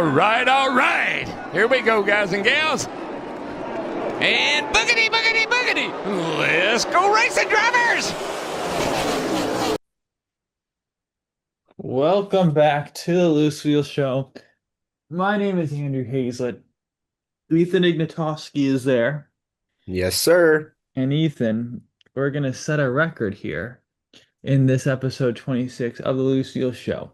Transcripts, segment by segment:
All right. Here we go, guys and gals. And boogity, boogity, boogity. Let's go racing, drivers. Welcome back to the Loose Wheel Show. My name is Andrew Hazlett. Ethan Ignatowski is there. Yes, sir. And Ethan, we're going to set a record here in this episode 26 of the Loose Wheel Show,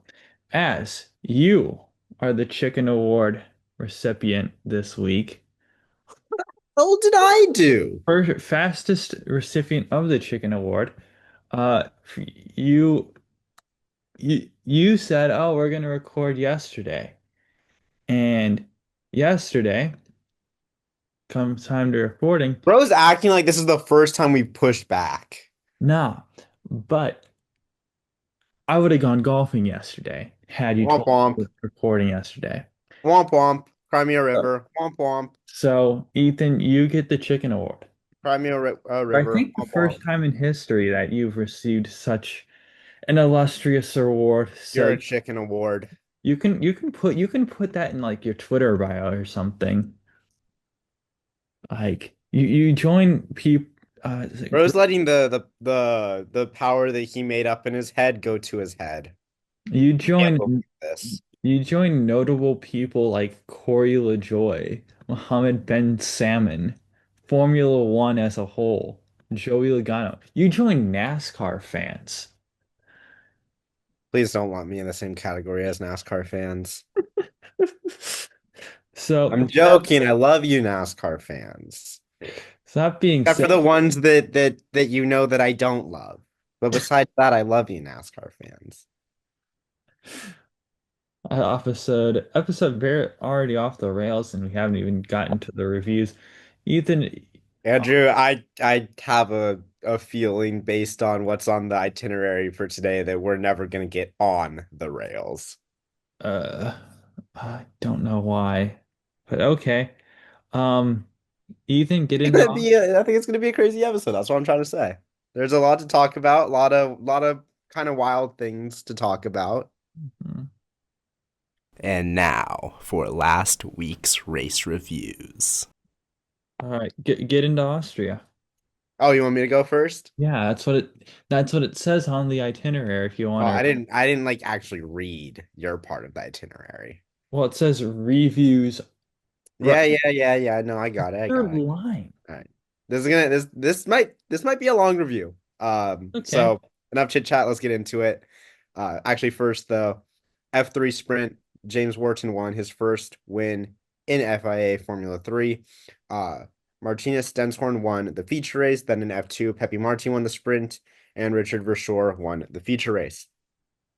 as you are the Chicken Award recipient this week. What did I do? First, fastest recipient of the Chicken Award. Uh, you you said, "Oh, we're going to record yesterday." And yesterday, come time to recording, Bro's acting like this is the first time we pushed back. nah, but I would have gone golfing yesterday had you Womp told me womp. we were recording yesterday. Womp womp. Crimea So, River. Womp womp. so, Ethan, you get the chicken award. Crimea I River. think the Womp womp. first time in history that you've received such an illustrious award. You're So a chicken award. you can put that in like your Twitter bio or something. Like you join people. Uh, Bro's letting the power that he made up in his head go to his head. you I can't believe join this. You join notable people like Corey LaJoy, Mohammed Ben Salmon, Formula One as a whole, Joey Logano. You join NASCAR fans. Please don't lump me in the same category as NASCAR fans. So I'm joking. I love you, NASCAR fans. that being Except for said, the ones that you know that I don't love. But besides that, I love you, NASCAR fans. episode very already off the rails, and we haven't even gotten to the reviews. Ethan, Andrew, I have a feeling based on what's on the itinerary for today that we're never gonna get on the rails. uh, I don't know why, but okay. Um, Ethan, get into. I think it's gonna be a crazy episode. That's what I'm trying to say. There's a lot to talk about, a lot of kind of wild things to talk about. And now for last week's race reviews. All right, get into Austria. Oh, you want me to go first? Yeah, that's what it says on the itinerary if you Oh, want to. I didn't like actually read your part of the itinerary. Well, it says reviews right Yeah. No, I got it. I third got it. line. All right. This might be a long review. Okay. So enough chit chat. Let's get into it. Actually, first the F3 sprint. James Wharton won his first win in FIA Formula 3. Martinez Stenshorn won the feature race. Then in F2, Pepe Marti won the sprint, and Richard Verschoor won the feature race.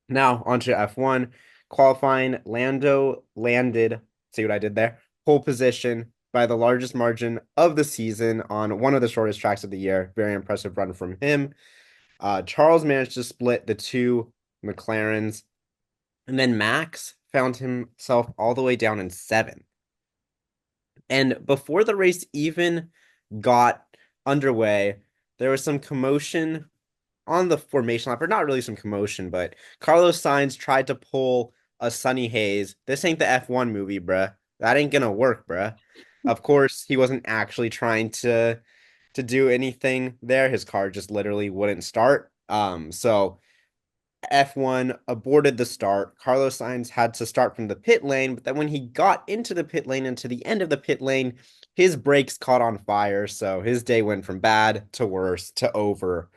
Now onto F1 qualifying. Lando landed. See what I did there? Pole position by the largest margin of the season on one of the shortest tracks of the year. Very impressive run from him. Charles managed to split the two McLarens, and then Max found himself all the way down in seventh. And before the race even got underway, there was some commotion on the formation lap, or not really some commotion, but Carlos Sainz tried to pull a Sunny Hayes. This ain't the F1 movie, bruh. That ain't gonna work, bruh. Of course, he wasn't actually trying to do anything there. His car just literally wouldn't start. So F1 aborted the start. Carlos Sainz had to start from the pit lane, but then when he got into the pit lane and to the end of the pit lane, his brakes caught on fire. So his day went from bad to worse to over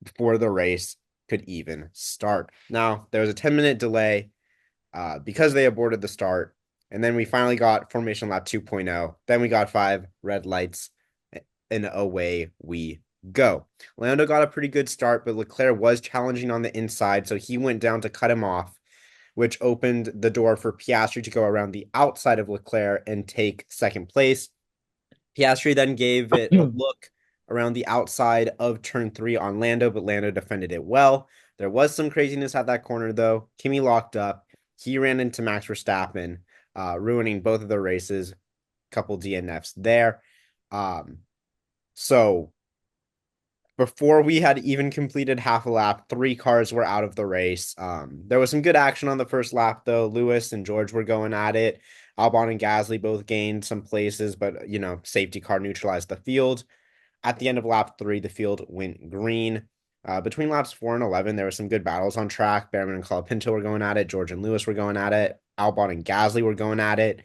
before the race could even start. Now, there was a 10-minute delay because they aborted the start. And then we finally got Formation Lap 2.0. Then we got 5 red lights, and away we go. Lando got a pretty good start, but Leclerc was challenging on the inside, so he went down to cut him off, which opened the door for Piastri to go around the outside of Leclerc and take second place. Piastri then gave it a look around the outside of turn 3 on Lando, but Lando defended it well. There was some craziness at that corner, though. Kimi locked up. He ran into Max Verstappen, ruining both of the races. Couple DNFs there. So before we had even completed half a lap, 3 cars were out of the race. There was some good action on the first lap, though. Lewis and George were going at it. Albon and Gasly both gained some places, but, safety car neutralized the field. At the end of lap 3, the field went green. Between laps 4 and 11, there were some good battles on track. Behrman and Colapinto were going at it. George and Lewis were going at it. Albon and Gasly were going at it.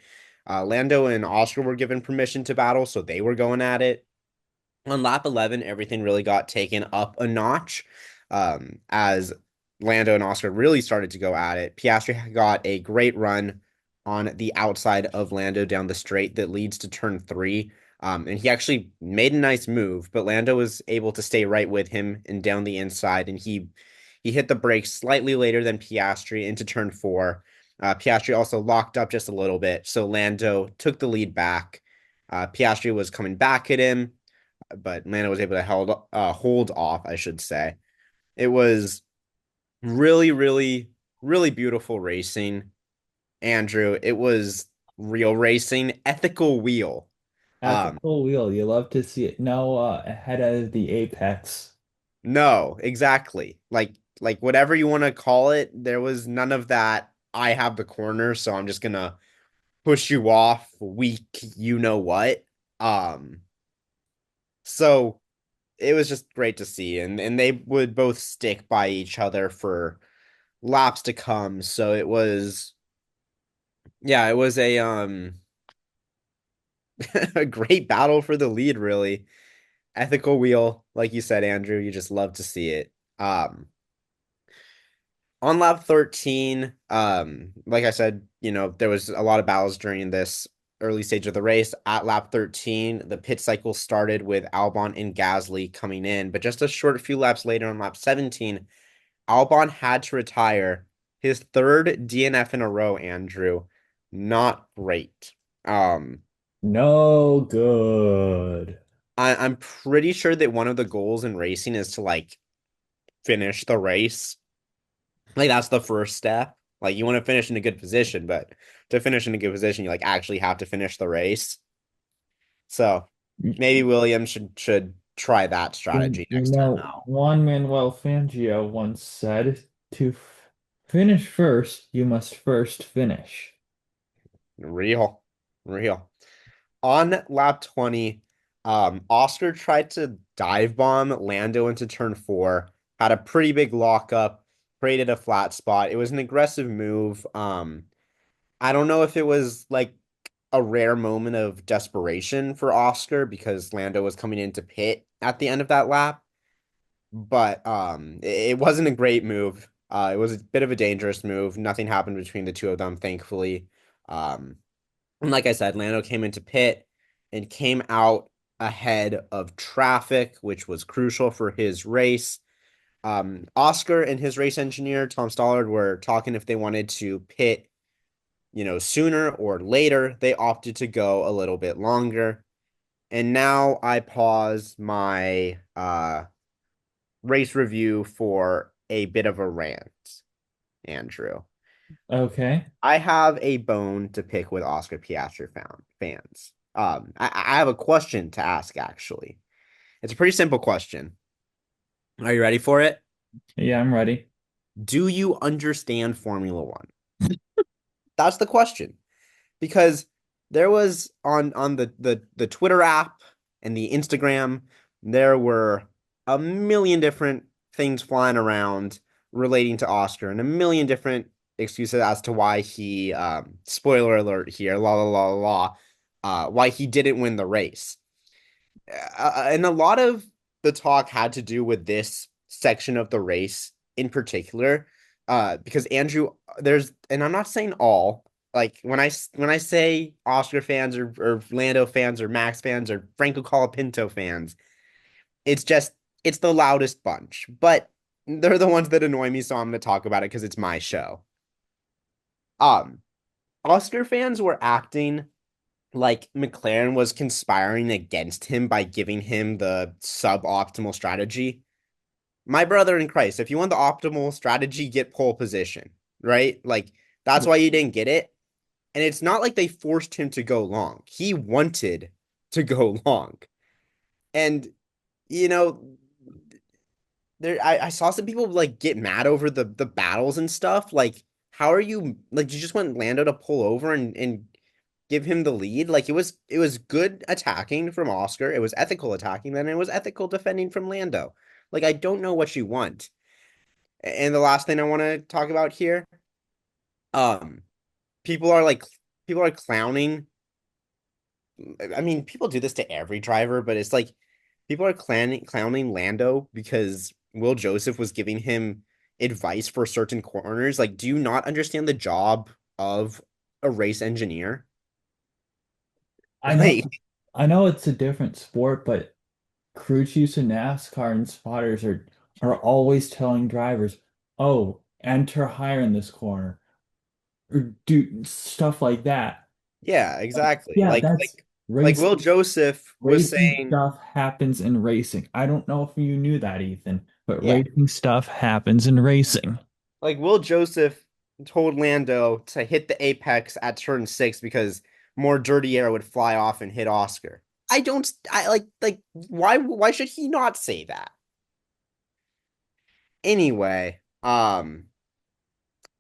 Lando and Oscar were given permission to battle, so they were going at it. On lap 11, everything really got taken up a notch as Lando and Oscar really started to go at it. Piastri got a great run on the outside of Lando down the straight that leads to turn 3. And he actually made a nice move, but Lando was able to stay right with him and down the inside, and he hit the brakes slightly later than Piastri into turn 4. Piastri also locked up just a little bit, so Lando took the lead back. Piastri was coming back at him, but Lando was able to hold off, I should say. It was really, really, really beautiful racing, Andrew. It was real racing, ethical wheel. Ethical wheel. You love to see it. No, ahead of the apex. No, exactly. Like whatever you want to call it, there was none of that. I have the corner, so I'm just gonna push you off, weak, you know what. So it was just great to see, and they would both stick by each other for laps to come. So it was, yeah, it was a a great battle for the lead, really. Ethical wheel, like you said, Andrew, you just love to see it. On lap 13, like I said, there was a lot of battles during this early stage of the race. At lap 13, the pit cycle started with Albon and Gasly coming in, but just a short few laps later on lap 17, Albon had to retire his third DNF in a row, Andrew. Not great. No good. I'm pretty sure that one of the goals in racing is to like finish the race. Like that's the first step. Like you want to finish in a good position, but to finish in a good position, you like actually have to finish the race. So maybe Williams should try that strategy next time out. Juan Manuel Fangio once said, to finish first, you must first finish. Real, real. On lap 20, Oscar tried to dive bomb Lando into turn 4, had a pretty big lockup, created a flat spot. It was an aggressive move. I don't know if it was like a rare moment of desperation for Oscar because Lando was coming into pit at the end of that lap, but it wasn't a great move. It was a bit of a dangerous move. Nothing happened between the two of them, thankfully. And like I said, Lando came into pit and came out ahead of traffic, which was crucial for his race. Oscar and his race engineer, Tom Stollard, were talking if they wanted to pit, sooner or later. They opted to go a little bit longer. And now I pause my race review for a bit of a rant, Andrew. Okay. I have a bone to pick with Oscar Piastri fans. I have a question to ask, actually. It's a pretty simple question. Are you ready for it? Yeah, I'm ready. Do you understand Formula One? That's the question. Because there was on the Twitter app and the Instagram, there were a million different things flying around relating to Oscar and a million different excuses as to why he spoiler alert here, la la la la, why he didn't win the race. And a lot of the talk had to do with this section of the race in particular, because Andrew, and I'm not saying all, like when I say Oscar fans or Lando fans or Max fans or Franco Colapinto fans, it's the loudest bunch, but they're the ones that annoy me, so I'm going to talk about it because it's my show. Oscar fans were acting like McLaren was conspiring against him by giving him the suboptimal strategy. My brother in Christ, if you want the optimal strategy, get pole position, right? Like that's why you didn't get it. And it's not like they forced him to go long. He wanted to go long. And, you know, I saw some people like get mad over the battles and stuff. Like, how are you like you just want Lando to pull over and give him the lead? Like it was good attacking from Oscar. It was ethical attacking, then it was ethical defending from Lando. Like I don't know what you want. And the last thing I want to talk about here, um, people are like people are clowning. I mean, people do this to every driver, but it's like people are clowning Lando because Will Joseph was giving him advice for certain corners. Like, do you not understand the job of a race engineer? I know, Like, I know it's a different sport, but crew chiefs in NASCAR and spotters are always telling drivers, "Oh, enter higher in this corner," or do stuff like that. yeah, exactly. Yeah, Like, that's like Will racing. Joseph was Racing saying, stuff happens in racing. I don't know if you knew that, Ethan, but yeah, racing stuff happens in racing. like Will Joseph told Lando to hit the apex at turn 6 because more dirty air would fly off and hit Oscar. I like why should he not say that? Anyway, and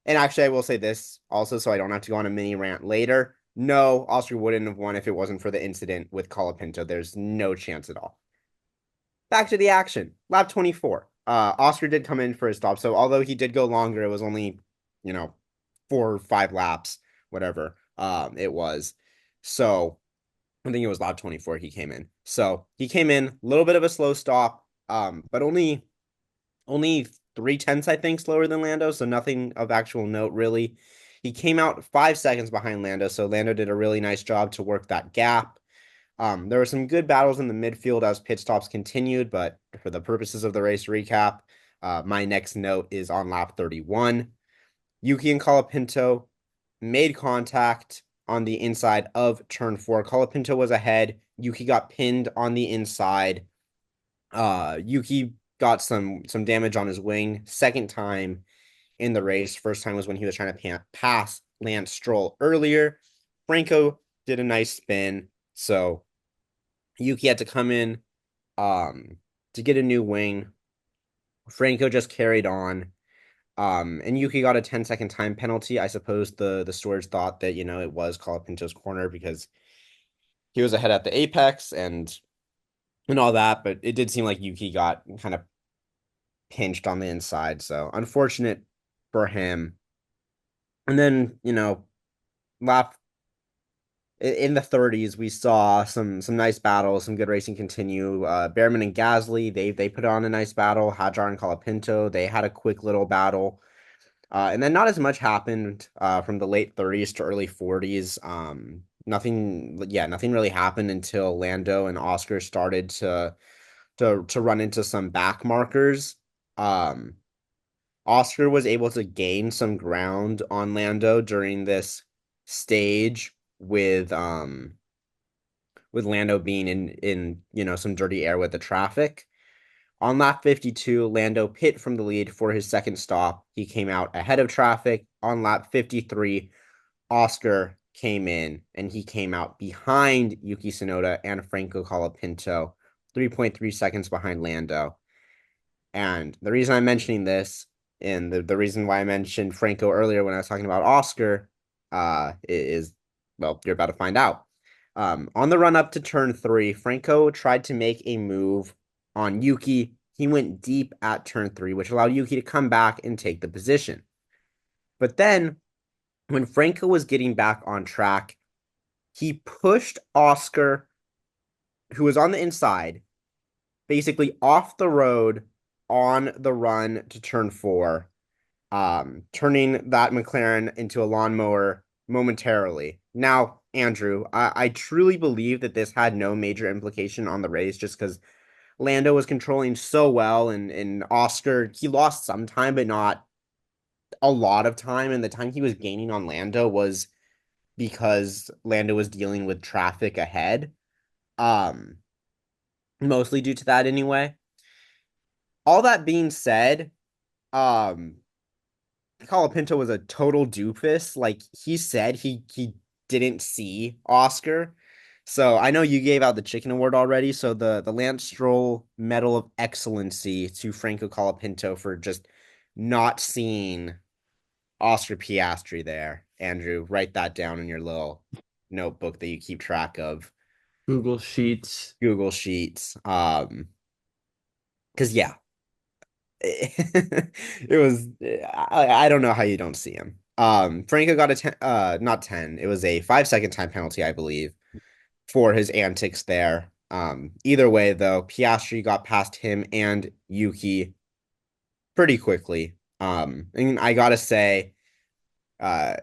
actually I will say this also so I don't have to go on a mini rant later. No, Oscar wouldn't have won if it wasn't for the incident with Colapinto. There's no chance at all. Back to the action. Lap 24. Oscar did come in for a stop. So although he did go longer, it was only, 4 or 5 laps, whatever. It was. So I think it was lap 24 he came in. So he came in, a little bit of a slow stop, but only 3/10, I think, slower than Lando, so nothing of actual note really. He came out 5 seconds behind Lando, so Lando did a really nice job to work that gap. There were some good battles in the midfield as pit stops continued, but for the purposes of the race recap, my next note is on lap 31. Yuki and Colapinto made contact on the inside of turn 4. Colapinto was ahead. Yuki got pinned on the inside. Yuki got some damage on his wing. Second time in the race. First time was when he was trying to pass Lance Stroll earlier. Franco did a nice spin, so Yuki had to come in to get a new wing. Franco just carried on. And Yuki got a 10-second time penalty. I suppose the stewards thought that, it was Colapinto's corner because he was ahead at the apex and all that, but it did seem like Yuki got kind of pinched on the inside. So unfortunate for him. And then, lap in the 30s, we saw some nice battles, some good racing continue. Behrman and Gasly, they put on a nice battle. Hadjar and Colapinto, they had a quick little battle. And then not as much happened from the late 30s to early 40s. Nothing really happened until Lando and Oscar started to run into some back markers. Um, Oscar was able to gain some ground on Lando during this stage with Lando being in some dirty air with the traffic. On lap 52, Lando pit from the lead for his second stop. He came out ahead of traffic. On lap 53, Oscar came in and he came out behind Yuki Tsunoda and Franco Colapinto, 3.3 seconds behind Lando. And the reason I'm mentioning this, and the reason why I mentioned Franco earlier when I was talking about Oscar, is, well, you're about to find out. On the run up to turn 3, Franco tried to make a move on Yuki. He went deep at turn 3, which allowed Yuki to come back and take the position. But then, when Franco was getting back on track, he pushed Oscar, who was on the inside, basically off the road on the run to turn 4, turning that McLaren into a lawnmower momentarily. Now, Andrew, I truly believe that this had no major implication on the race just because Lando was controlling so well, and Oscar, he lost some time, but not a lot of time. And the time he was gaining on Lando was because Lando was dealing with traffic ahead. Um, Mostly due to that anyway. All that being said, um, Colapinto was a total doofus. Like he said he didn't see Oscar. So I know you gave out the chicken award already. So the Lance Stroll Medal of Excellency to Franco Colapinto for just not seeing Oscar Piastri there. Andrew, write that down in your little notebook that you keep track of. Google Sheets. Google Sheets. Because yeah, it was. I don't know how you don't see him. Franco got a 10, not 10. It was a 5-second time penalty, I believe, for his antics there. Either way, though, Piastri got past him and Yuki pretty quickly. And I gotta say, uh,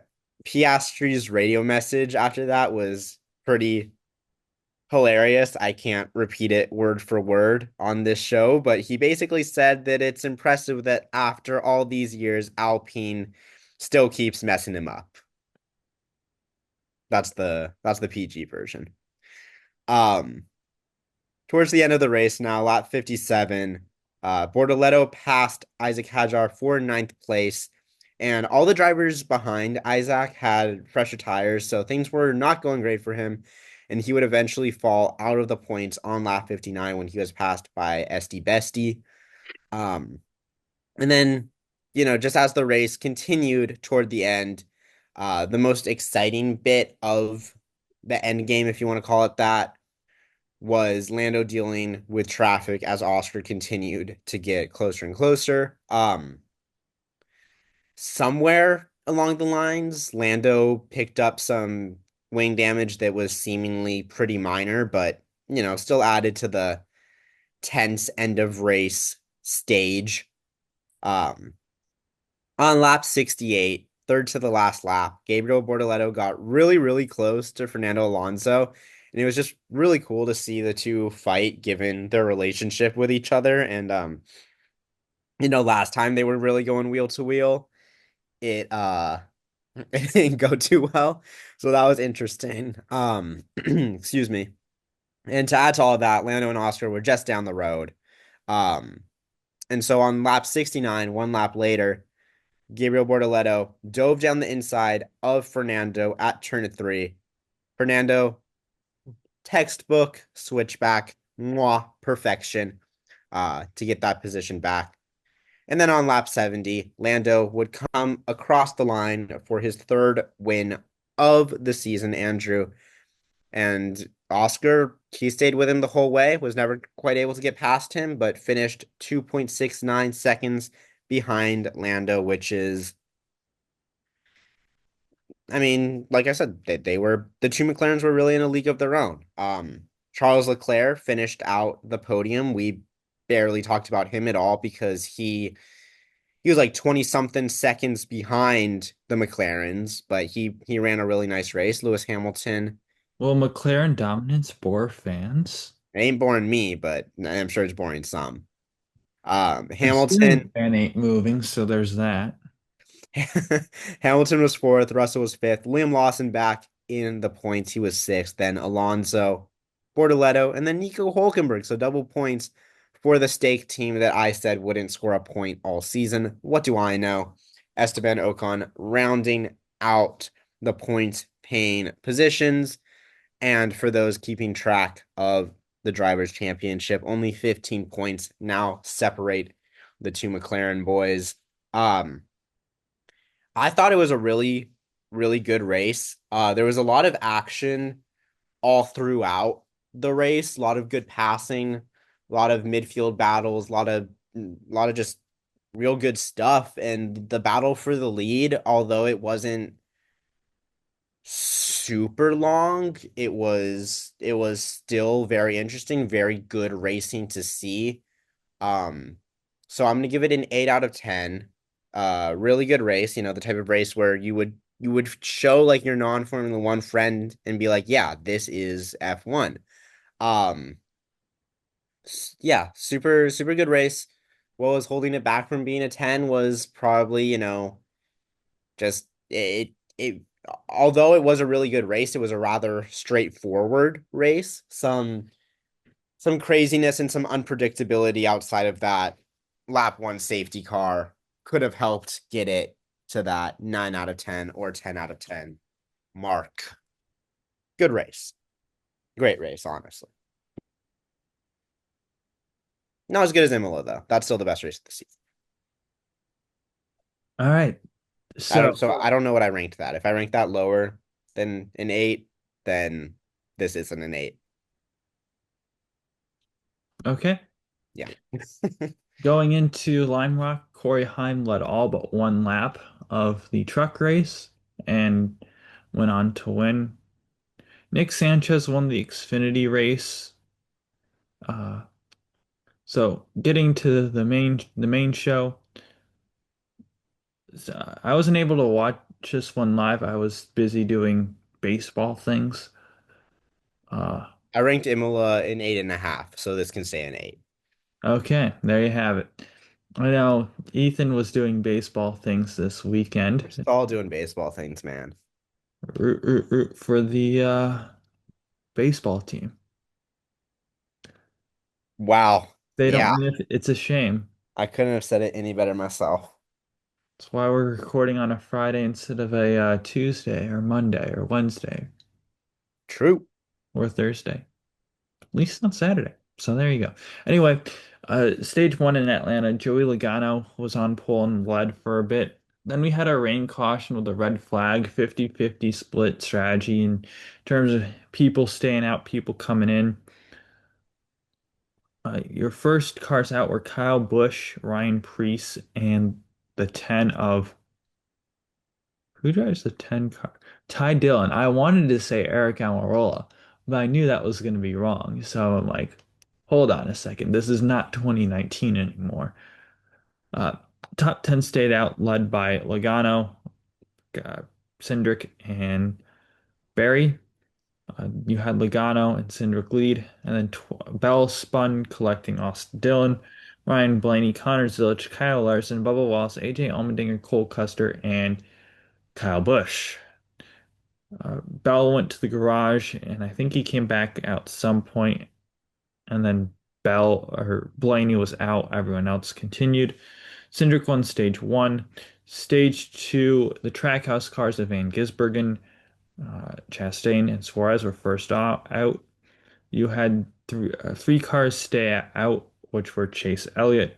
Piastri's radio message after that was pretty hilarious. I can't repeat it word for word on this show, but he basically said that it's impressive that after all these years, Alpine still keeps messing him up. That's the PG version. Um, Towards the end of the race now, lap 57, Bortoleto passed Isaac Hadjar for ninth place, and all the drivers behind Isaac had fresher tires, so things were not going great for him, and he would eventually fall out of the points on lap 59 when he was passed by SD Bestie. And then, just as the race continued toward the end, the most exciting bit of the end game, if you want to call it that, was Lando dealing with traffic as Oscar continued to get closer and closer. Somewhere along the lines, Lando picked up some wing damage that was seemingly pretty minor, but still added to the tense end of race stage. On lap 68, third to the last lap, Gabriel Bortoleto got really, really close to Fernando Alonso. And it was just really cool to see the two fight given their relationship with each other. And last time they were really going wheel to wheel, it it didn't go too well. So that was interesting. Excuse me. And to add to all of that, Lando and Oscar were just down the road. And so on lap 69, one lap later, Gabriel Bortoleto dove down the inside of Fernando at turn 3. Fernando, textbook switchback, perfection to get that position back. And then on lap 70, Lando would come across the line for his third win of the season, Andrew. And Oscar, he stayed with him the whole way, was never quite able to get past him, but finished 2.69 seconds behind Lando, which is, I mean, like I said, the two McLarens were really in a league of their own. Charles Leclerc finished out the podium. We barely talked about him at all because he was like 20 something seconds behind the McLarens, but he ran a really nice race. Lewis Hamilton, Well, McLaren dominance bore fans. it ain't boring me, but I'm sure it's boring some. The ceiling Hamilton fan ain't moving, so there's that. Hamilton was fourth, Russell was fifth, Liam Lawson back in the points, he was sixth, then Alonso, Bortoleto, and then Nico Hulkenberg. So double points for the stake team that I said wouldn't score a point all season. What do I know? Esteban Ocon rounding out the point paying positions. And for those keeping track of the Drivers' Championship, only 15 points now separate the two McLaren boys. I thought it was a really, really good race. There was a lot of action all throughout the race, a lot of good passing, a lot of midfield battles, a lot of just real good stuff. And the battle for the lead, although it wasn't super long, it was still very interesting, very good racing to see. So I'm gonna give it an 8 out of 10. Really good race, the type of race where you would show like your non-Formula One friend and be like, yeah, this is F1. Um, yeah, super, super good race. What was holding it back from being a 10 was probably, just it although it was a really good race, it was a rather straightforward race. Some craziness and some unpredictability outside of that lap 1 safety car could have helped get it to that 9 out of 10 or 10 out of 10 mark. Good race. Great race, honestly. Not as good as Imola though. That's still the best race of the season. All right. So, I don't know what I ranked that. If I ranked that lower than an 8, then this isn't an 8. okay. Yeah. Going into Lime Rock, Corey Heim led all but one lap of the truck race and went on to win. Nick Sanchez won the Xfinity race. Uh, so getting to the main show, I wasn't able to watch this one live. I was busy doing baseball things. Uh, I ranked Imola an 8.5, so this can stay an 8. okay, there you have it. I know Ethan was doing baseball things this We're weekend. just all doing baseball things, man. Root for the baseball team. Wow. They don't Yeah, win it. It's a shame. I couldn't have said it any better myself. That's why we're recording on a Friday instead of a Tuesday or Monday or Wednesday True. or Thursday. At least not Saturday. So there you go. Anyway, stage one in Atlanta, Joey Logano was on pole and led for a bit. Then we had our rain caution with a red flag, 50-50 split strategy in terms of people staying out, people coming in. Your first cars out were Kyle Busch, Ryan Preece, and the 10 of who drives the 10 car? Ty Dillon. I wanted to say Eric Almirola, but I knew that was going to be wrong. So I'm like, hold on a second. This is not 2019 anymore. Uh, top 10 stayed out, led by Logano, uh, Cindric, and Barry. You had Logano and Cindric lead, and then Bell spun, collecting Austin Dillon, Ryan Blaney, Connor Zilich, Kyle Larson, Bubba Wallace, AJ Allmendinger, Cole Custer, and Kyle Busch. Bell went to the garage, and I think he came back out some point, and then Bell or Blaney was out. Everyone else continued. Cindric won stage one. Stage two, the Trackhouse cars of Van Gisbergen, Chastain, and Suarez were first out. You had three cars stay out, which were Chase Elliott,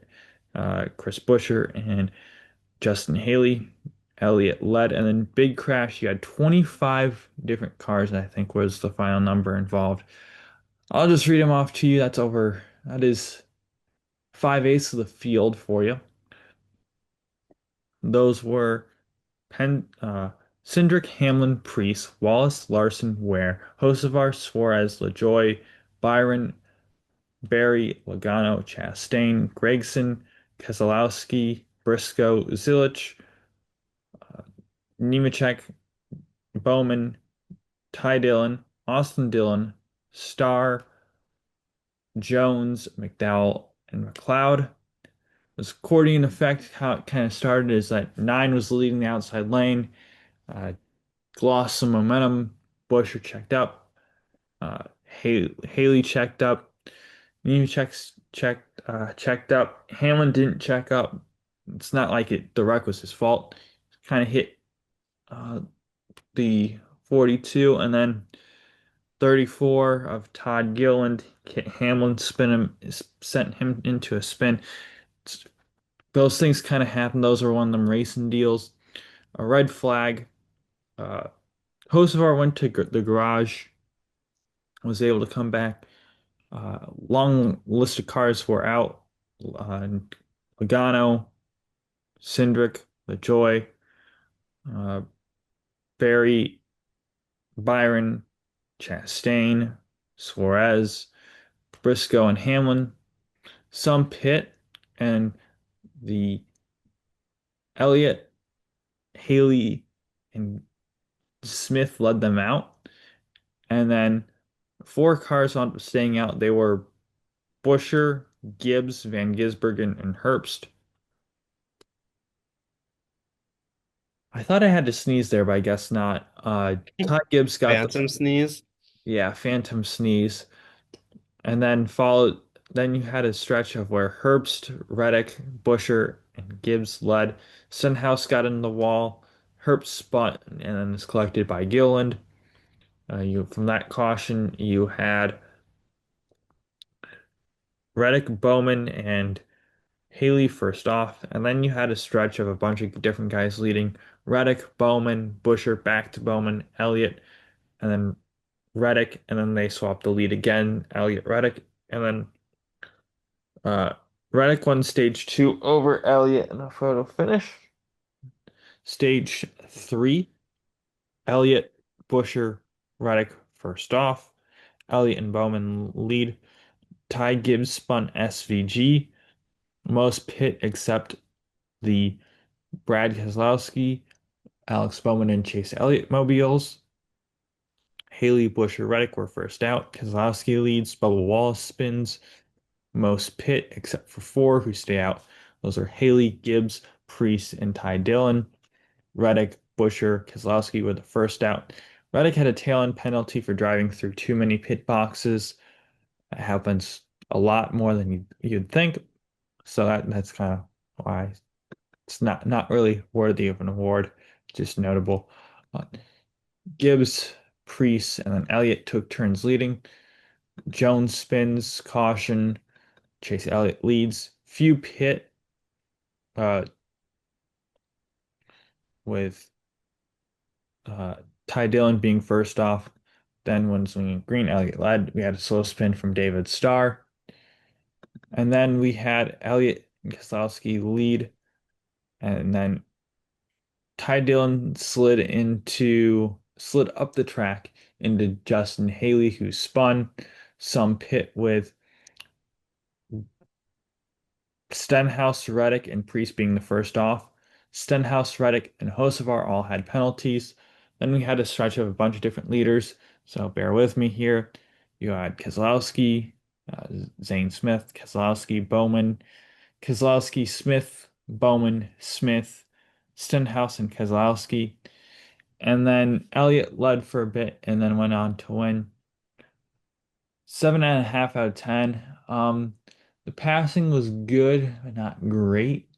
Chris Buescher, and Justin Haley. Elliott led, and then big crash. You had 25 different cars, I think was the final number involved. I'll just read them off to you. That is 5/8 of the field for you. Those were Cindric, Hamlin, Preece, Wallace, Larson, Ware, Hocevar, Suarez, LaJoy, Byron, Barry, Logano, Chastain, Gregson, Keselowski, Briscoe, Zilich, Nemechek, Bowman, Ty Dillon, Austin Dillon, Starr, Jones, McDowell, and McLeod. This accordion effect, how it kind of started is that nine was leading the outside lane, uh, lost some momentum. Busher checked up, Haley checked up, checked up. Hamlin didn't check up. It's not like the wreck was his fault. Kind of hit uh, the 42, and then 34 of Todd Gilliland. Hamlin sent him into a spin. Those things kind of happen. Those are one of them racing deals. A red flag. Uh, Hocevar went to the garage, was able to come back. Long list of cars were out. Uh, Logano, Cindric, LaJoy, uh, Barry, Byron, Chastain, Suarez, Briscoe, and Hamlin. Some pit, and the Elliott, Haley, and Smith led them out. And then four cars on staying out. They were Buscher, Gibbs, Van Gisbergen, and Herbst. I thought I had to sneeze there, but I guess not. Todd Gibbs got Phantom sneeze. yeah, phantom sneeze. And then you had a stretch of where Herbst, Reddick, Buscher, and Gibbs led. Stenhouse got in the wall. Herbst spun and then is collected by Gilliland. You from that caution, you had Reddick, Bowman, and Haley first off, and then you had a stretch of a bunch of different guys leading. Reddick, Bowman, Busher, back to Bowman, Elliott, and then Reddick, and then they swapped the lead again, Elliott, Reddick, and then uh, Reddick won stage two over Elliott in a photo finish. Stage three, Elliott, Busher, Reddick first off. Elliott and Bowman lead. Ty Gibbs spun SVG. Most pit except the Brad Keselowski, Alex Bowman, and Chase Elliott mobiles. Haley, Busher, Reddick were first out. Keselowski leads. Bubba Wallace spins. Most pit except for four who stay out. Those are Haley, Gibbs, Priest, and Ty Dillon. Reddick, Busher, Keselowski were the first out. Reddick had a tail end penalty for driving through too many pit boxes. That happens a lot more than you'd think. So that's kind of why it's not really worthy of an award, just notable. Uh, Gibbs, Priest, and then Elliott took turns leading. Jones spins, caution. Chase Elliott leads. Few pit uh, with Ty Dillon being first off. Then when swinging green, Elliott led. We had a slow spin from David Starr. And then we had Elliott and Keselowski lead. And then Ty Dillon slid up the track into Justin Haley, who spun some pit with Stenhouse, Reddick, and Priest being the first off. Stenhouse, Reddick, and Hocevar all had penalties. Then we had a stretch of a bunch of different leaders, so bear with me here. You had Keselowski, Zane Smith, Keselowski, Bowman, Keselowski, Smith, Bowman, Smith, Stenhouse, and Keselowski. And then Elliott led for a bit and then went on to win. 7.5 out of 10. The passing was good, but not great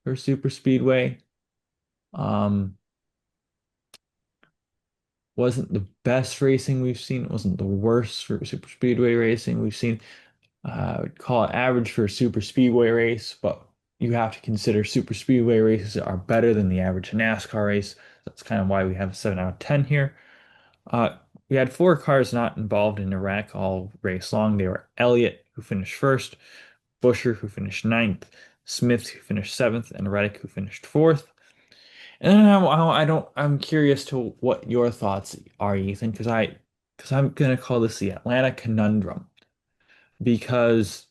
for super speedway. Um, wasn't the best racing we've seen. It wasn't the worst for super speedway racing we've seen. I would call it average for a super speedway race, but you have to consider super speedway races are better than the average NASCAR race. That's kind of why we have a 7 out of 10 here. Uh, we had four cars not involved in a wreck all race long. They were Elliott, who finished first, Busher, who finished ninth, Smith, who finished seventh, and Reddick, who finished fourth. And then I'm curious to what your thoughts are, Ethan, because I'm gonna call this the Atlanta conundrum because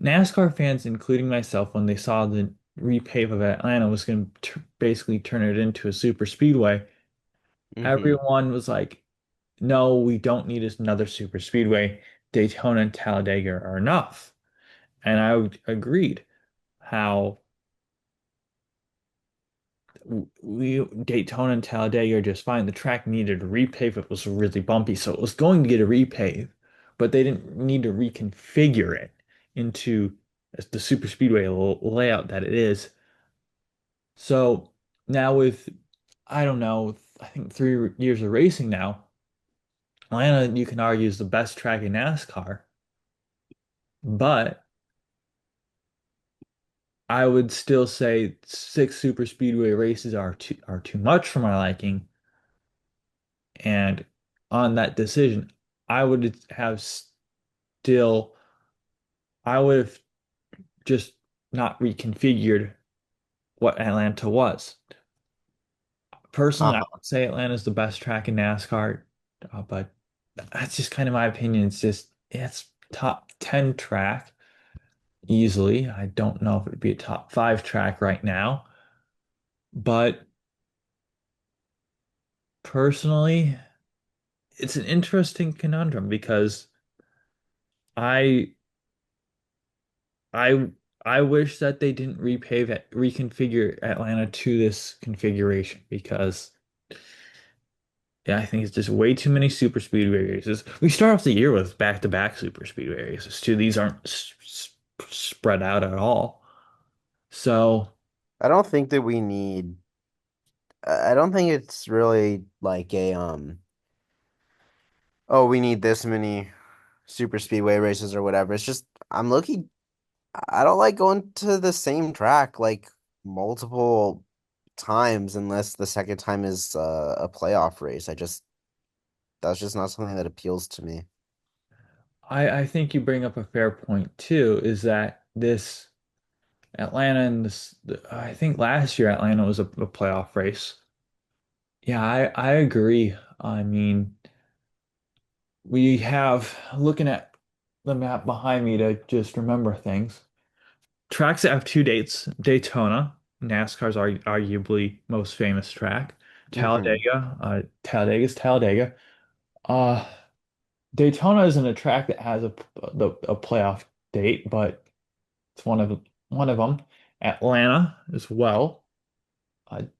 NASCAR fans, including myself, when they saw the repave of Atlanta was going to basically turn it into a super speedway, Mm-hmm. everyone was like, no, we don't need another super speedway. Daytona and Talladega are enough. And agreed how we Daytona and Talladega are just fine. The track needed a repave. It was really bumpy, so it was going to get a repave, but they didn't need to reconfigure it into the super speedway layout that it is. So now with, I don't know, I think 3 years of racing now, Atlanta, you can argue, is the best track in NASCAR, but I would still say six super speedway races are too much for my liking. And on that decision, I would have still, I would have just not reconfigured what Atlanta was. Personally, I Uh-huh. would say Atlanta's the best track in NASCAR, but that's just kind of my opinion. It's top 10 track easily. I don't know if it'd be a top five track right now, but personally, it's an interesting conundrum because I I I wish that they didn't reconfigure Atlanta to this configuration because yeah, I think it's just way too many super speedway races. We start off the year with back-to-back super speedway races too. These aren't spread out at all. So, I don't think that we need. I don't think it's really like a oh, we need this many super speedway races or whatever. It's just I don't like going to the same track like multiple times unless the second time is a playoff race. That's just not something that appeals to me. I think you bring up a fair point too, is that this Atlanta and I think last year Atlanta was a playoff race. Yeah, I agree. I mean, we have looking at the map behind me to just remember things. Tracks that have two dates, Daytona, NASCAR's arguably most famous track. Hmm. Talladega's Talladega. Uh, Daytona isn't a track that has a playoff date, but it's one of them. Atlanta as well.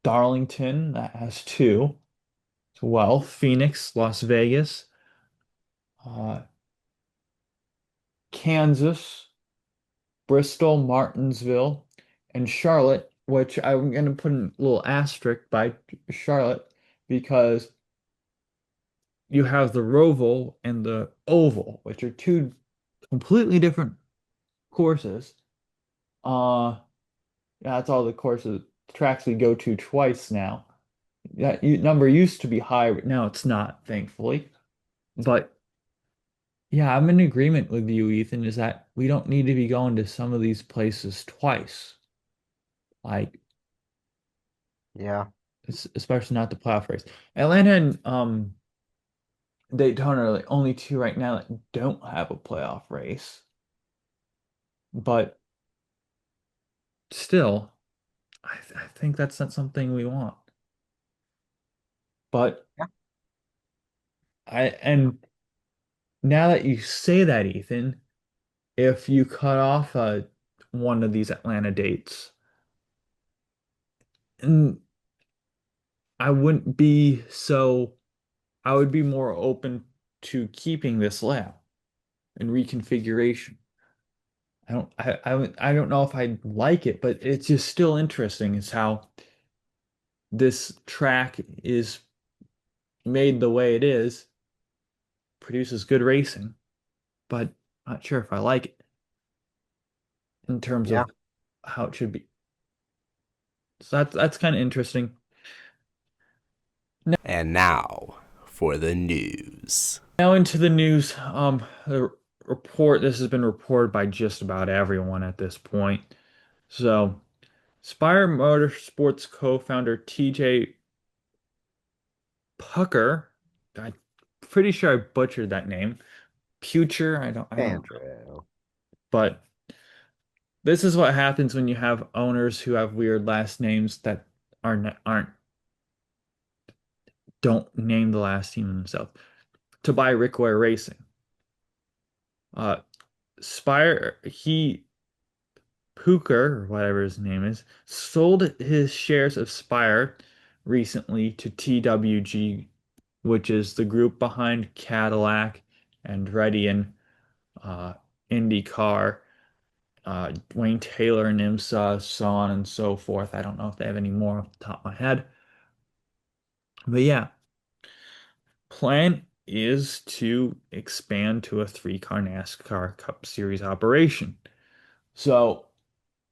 Darlington that has two as well. Phoenix, Las Vegas, uh, Kansas, Bristol, Martinsville, and Charlotte, which I'm going to put a little asterisk by Charlotte because you have the Roval and the Oval, which are two completely different courses. Uh, that's all the courses, tracks we go to twice now. That number used to be high, but now it's not, thankfully. But yeah, I'm in agreement with you, Ethan, is that we don't need to be going to some of these places twice. Like, Yeah. especially not the playoff race. Atlanta and Daytona are the only two right now that don't have a playoff race. But still, I think that's not something we want. But Yeah. and now that you say that, Ethan, if you cut off one of these Atlanta dates, and I wouldn't be so, I would be more open to keeping this lap and reconfiguration. I don't know if I like it, but it's just still interesting is how this track is made the way it is, produces good racing, but not sure if I like it in terms Yeah. of how it should be. So that's kind of interesting. And now for the news. Now into the news. The report, this has been reported by just about everyone at this point. So, Spire Motorsports co-founder TJ Pucker, I'm pretty sure I butchered that name. Pucher, I don't know. Andrew. But this is what happens when you have owners who have weird last names that aren't don't name the last team themselves. To buy Rick Ware Racing. Uh Spire he Puker, or whatever his name is, sold his shares of Spire recently to TWG, which is the group behind Cadillac and Reddy and uh, IndyCar, Wayne Taylor and IMSA, so on and so forth. I don't know if they have any more off the top of my head. But yeah, plan is to expand to a three-car NASCAR Cup Series operation. So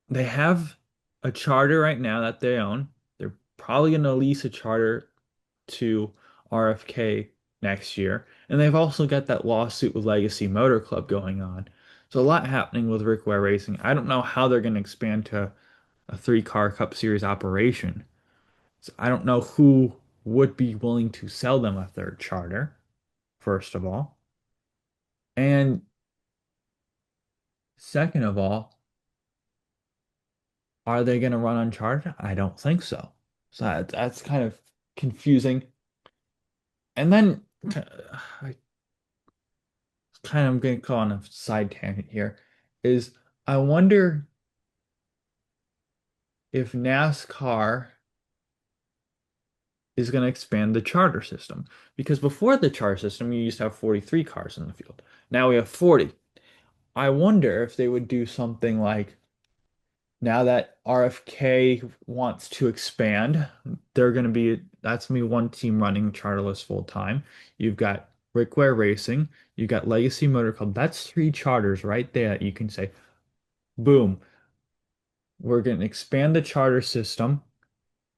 they have a charter right now that they own. They're probably going to lease a charter to RFK next year. And they've also got that lawsuit with Legacy Motor Club going on. So a lot happening with Rick Ware Racing. I don't know how they're going to expand to a three-car Cup Series operation. So I don't know who would be willing to sell them a third charter, first of all. And second of all, are they going to run Uncharted? I don't think so. So that's kind of confusing. And then I kind of going to go on a side tangent here. Is I wonder if NASCAR is going to expand the charter system. Because before the charter system, you used to have 43 cars in the field. Now we have 40. I wonder if they would do something like now that RFK wants to expand, that's gonna be one team running charterless full time. You've got Rick Ware Racing, you got Legacy Motor Club. That's three charters right there that you can say, boom, we're going to expand the charter system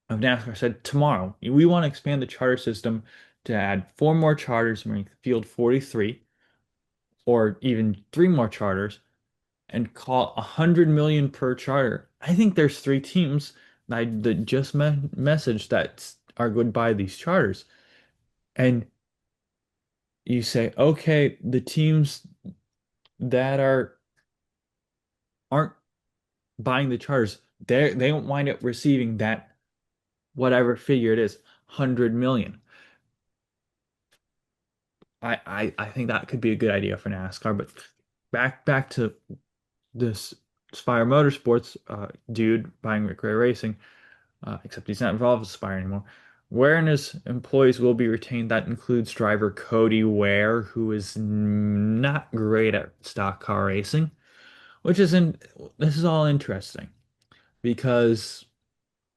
of NASCAR. Said tomorrow, we want to expand the charter system to add four more charters and make the field 43, or even three more charters, and call 100 million per charter. I think there's three teams that just messaged that are going to buy these charters. And you say, okay, the teams that aren't buying the charters, they don't wind up receiving that whatever figure it is, 100 million. I think that could be a good idea for NASCAR. But back to this Spire Motorsports dude buying Rick Ray Racing, except he's not involved with Spire anymore. Ware and his employees will be retained. That includes driver Cody Ware, who is not great at stock car racing, which isn't. This is all interesting because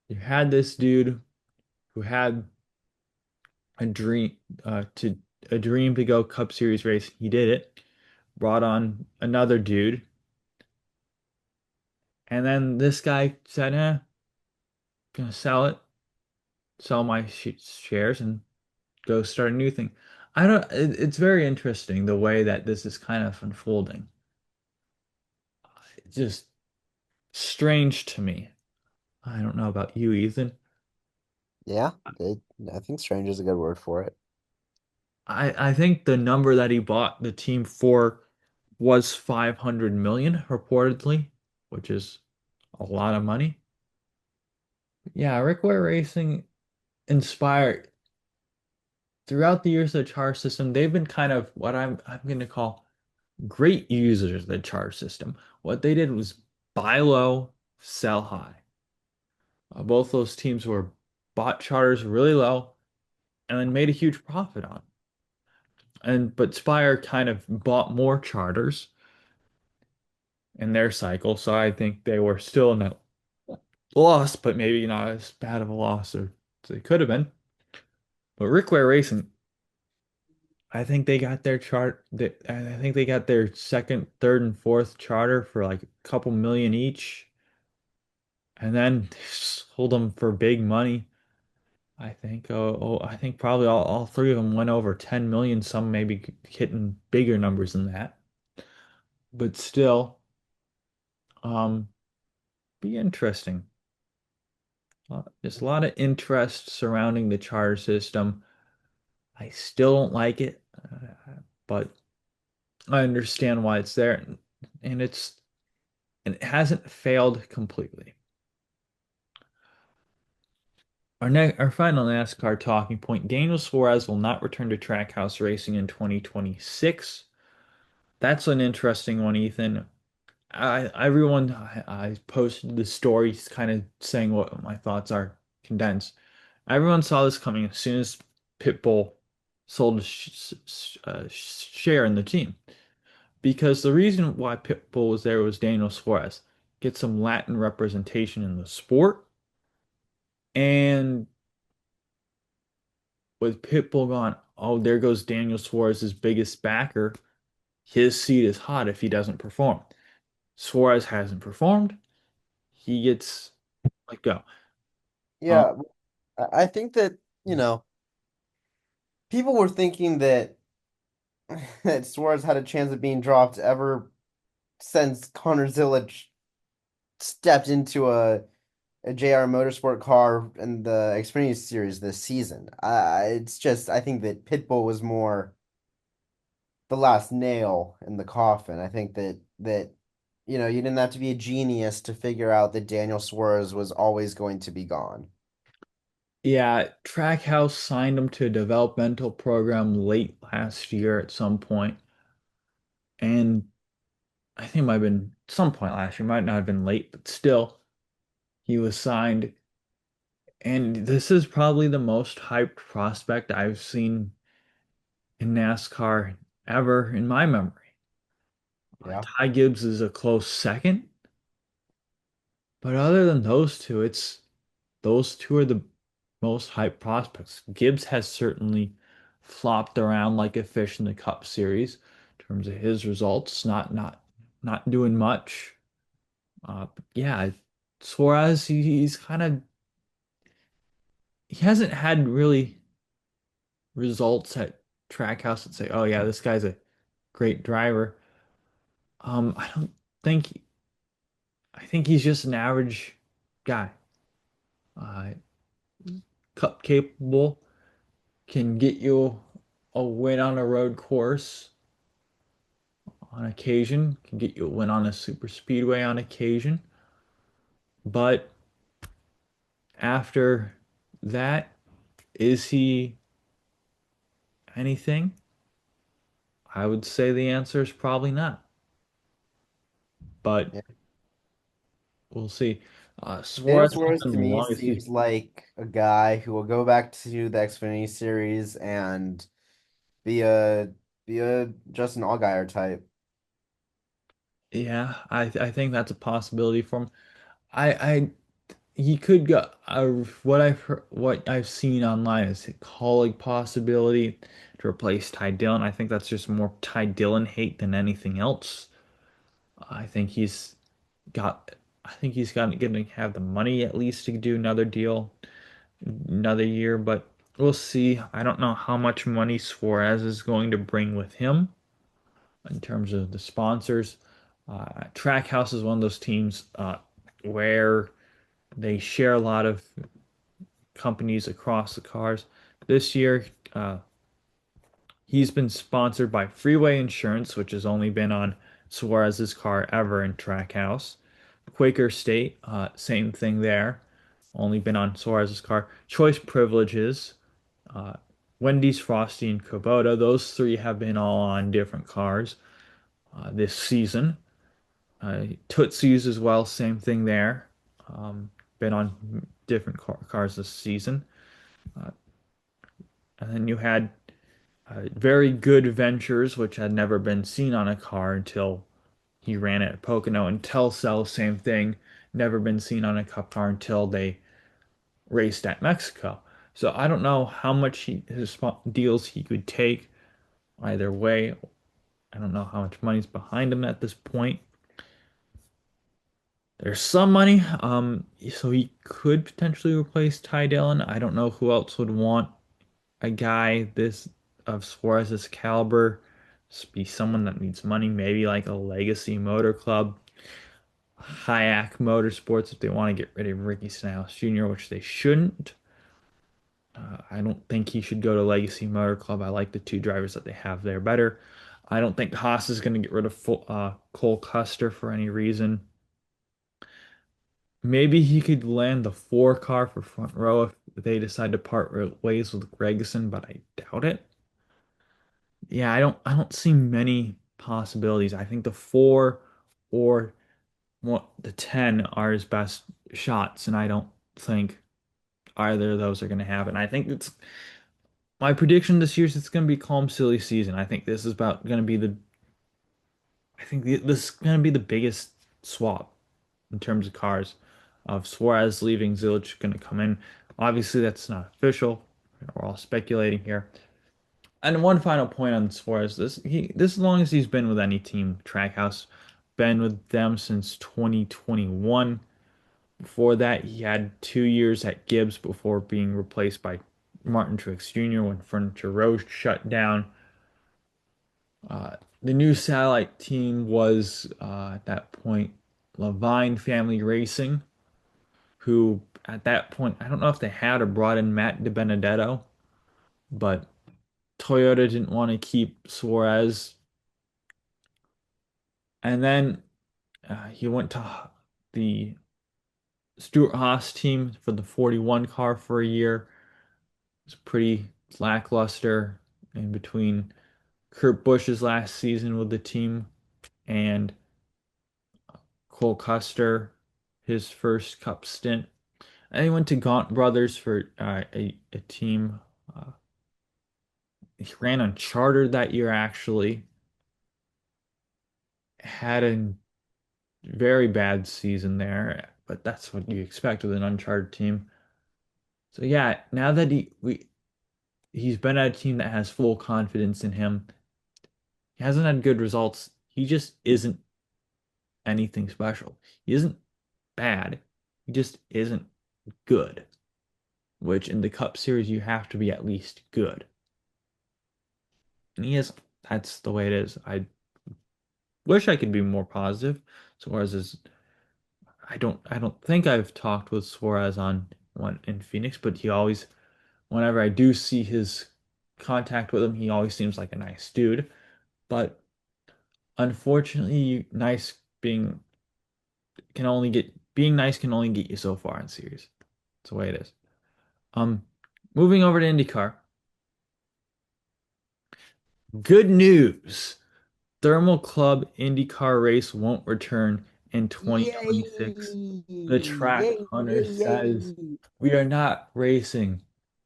you had this dude who had a dream to a dream to go Cup Series race. He did it. Brought on another dude, and then this guy said, gonna sell it, sell my shares, and go start a new thing." It's very interesting the way that this is kind of unfolding. It's just strange to me. I don't know about you, Ethan. Yeah, I think strange is a good word for it. I think the number that he bought the team for was 500 million reportedly, which is a lot of money. Yeah, Rick Ware Racing inspired throughout the years of the charge system. They've been kind of what I'm going to call great users of the charge system. What they did was buy low, sell high. Both those teams were bought charters really low and then made a huge profit on. But Spire kind of bought more charters in their cycle, so I think they were still in a loss, but maybe not as bad of a loss as they could have been. But Rick Ware Racing, I think they got their I think they got their second, third, and fourth charter for like a couple million each, and then sold them for big money. I think. I think probably all three of them went over 10 million. Some maybe hitting bigger numbers than that, but still, um, be interesting. There's a lot of interest surrounding the charter system. I still don't like it, but I understand why it's there, and it hasn't failed completely. Our final NASCAR talking point: Daniel Suarez will not return to Trackhouse Racing in 2026. That's an interesting one, Ethan. I posted the stories kind of saying what my thoughts are condensed. Everyone saw this coming as soon as Pitbull sold a share in the team. Because the reason why Pitbull was there was Daniel Suarez. Get some Latin representation in the sport. And with Pitbull gone, oh, there goes Daniel Suarez's biggest backer. His seat is hot if he doesn't perform. Suarez hasn't performed. He gets let go. Um, Yeah, I think that, you know, people were thinking that that Suarez had a chance of being dropped ever since Connor Zillich stepped into a JR Motorsport car in the Xfinity Series this season. It's just I think that Pitbull was more the last nail in the coffin. I think that you didn't have to be a genius to figure out that Daniel Suarez was always going to be gone. yeah, Trackhouse signed him to a developmental program late last year at some point, and I think it might have been some point last year, might not have been late, but still, he was signed. And this is probably the most hyped prospect I've seen in NASCAR ever in my memory. Yeah. Ty Gibbs is a close second, but other than those two, it's those two are the most hyped prospects. Gibbs has certainly flopped around like a fish in the Cup Series in terms of his results, not doing much. But yeah, Suarez, he's kind of he hasn't had really results at Trackhouse that say, oh yeah, this guy's a great driver. I don't think I think he's just an average guy. Uh, Cup capable, can get you a win on a road course on occasion, can get you a win on a super speedway on occasion. But after that, is he anything? I would say the answer is probably not. But Yeah. we'll see. Daniel Suarez has Suarez been to the me longest. seems like a guy who will go back to the Xfinity series and be a be a Justin Allgaier type. Yeah, I think that's a possibility for him. I he could go. What I've heard, what I've seen online is a colleague possibility to replace Ty Dillon. I think that's just more Ty Dillon hate than anything else. I think he's got. I think he's got going to have the money at least to do another deal, another year. But we'll see. I don't know how much money Suarez is going to bring with him in terms of the sponsors. Trackhouse is one of those teams where they share a lot of companies across the cars. This year, he's been sponsored by Freeway Insurance, which has only been on Suarez's car ever in Trackhouse. Quaker State, same thing there, only been on Suarez's car. Choice Privileges, uh, Wendy's, Frosty, and Kubota. Those three have been all on different cars this season. Tootsie's as well, same thing there. Been on different cars this season. Uh, and then you had very good ventures, which had never been seen on a car until he ran it at Pocono. And Telcel, same thing, never been seen on a cup car until they raced at Mexico. So I don't know how much his deals he could take either way. I don't know how much money's behind him at this point. There's some money, so he could potentially replace Ty Dillon. I don't know who else would want a guy this of Suarez's caliber be someone that needs money, maybe like a Legacy Motor Club, Hayek Motorsports if they want to get rid of Ricky Stenhouse Jr., which they shouldn't. I don't think he should go to Legacy Motor Club. I like the two drivers that they have there better. I don't think Haas is going to get rid of Cole Custer for any reason. Maybe he could land the four car for front row if they decide to part ways with Gregerson, but I doubt it. Yeah, I don't see many possibilities. I think the four or the 10 are his best shots, and I don't think either of those are going to happen. I think it's my prediction this year is it's going to be a calm, silly season. I think this is about going to be this is going to be the biggest swap in terms of cars of Suarez leaving, Zilich going to come in. Obviously, that's not official. We're all speculating here. And one final point on Suarez, this as long as he's been with any team, Trackhouse, been with them since 2021. Before that, he had 2 years at Gibbs before being replaced by Martin Truex Jr. when Furniture Row shut down. The new satellite team was at that point Levine Family Racing, who at that point I don't know if they had or brought in Matt DiBenedetto, but Toyota didn't want to keep Suarez, and then he went to the Stuart Haas team for the 41 car for a year. It was pretty lackluster in between Kurt Busch's last season with the team and Cole Custer, his first Cup stint. And he went to Gaunt Brothers for a team. Uh, he ran uncharted that year, actually. Had a very bad season there, but that's what you expect with an uncharted team. So yeah, now that he's been at a team that has full confidence in him. He hasn't had good results. He just isn't anything special. He isn't bad. He just isn't good, which in the Cup Series you have to be at least good. And he is. That's the way it is. I wish I could be more positive. Suarez is. I don't think I've talked with Suarez on one in Phoenix, but he always, whenever I do see his contact with him, he always seems like a nice dude. But unfortunately, nice being nice can only get you so far in series. That's the way it is. Um, Moving over to IndyCar. Good news. Thermal Club IndyCar race won't return in 2026. The track Yay! hunter says we are not racing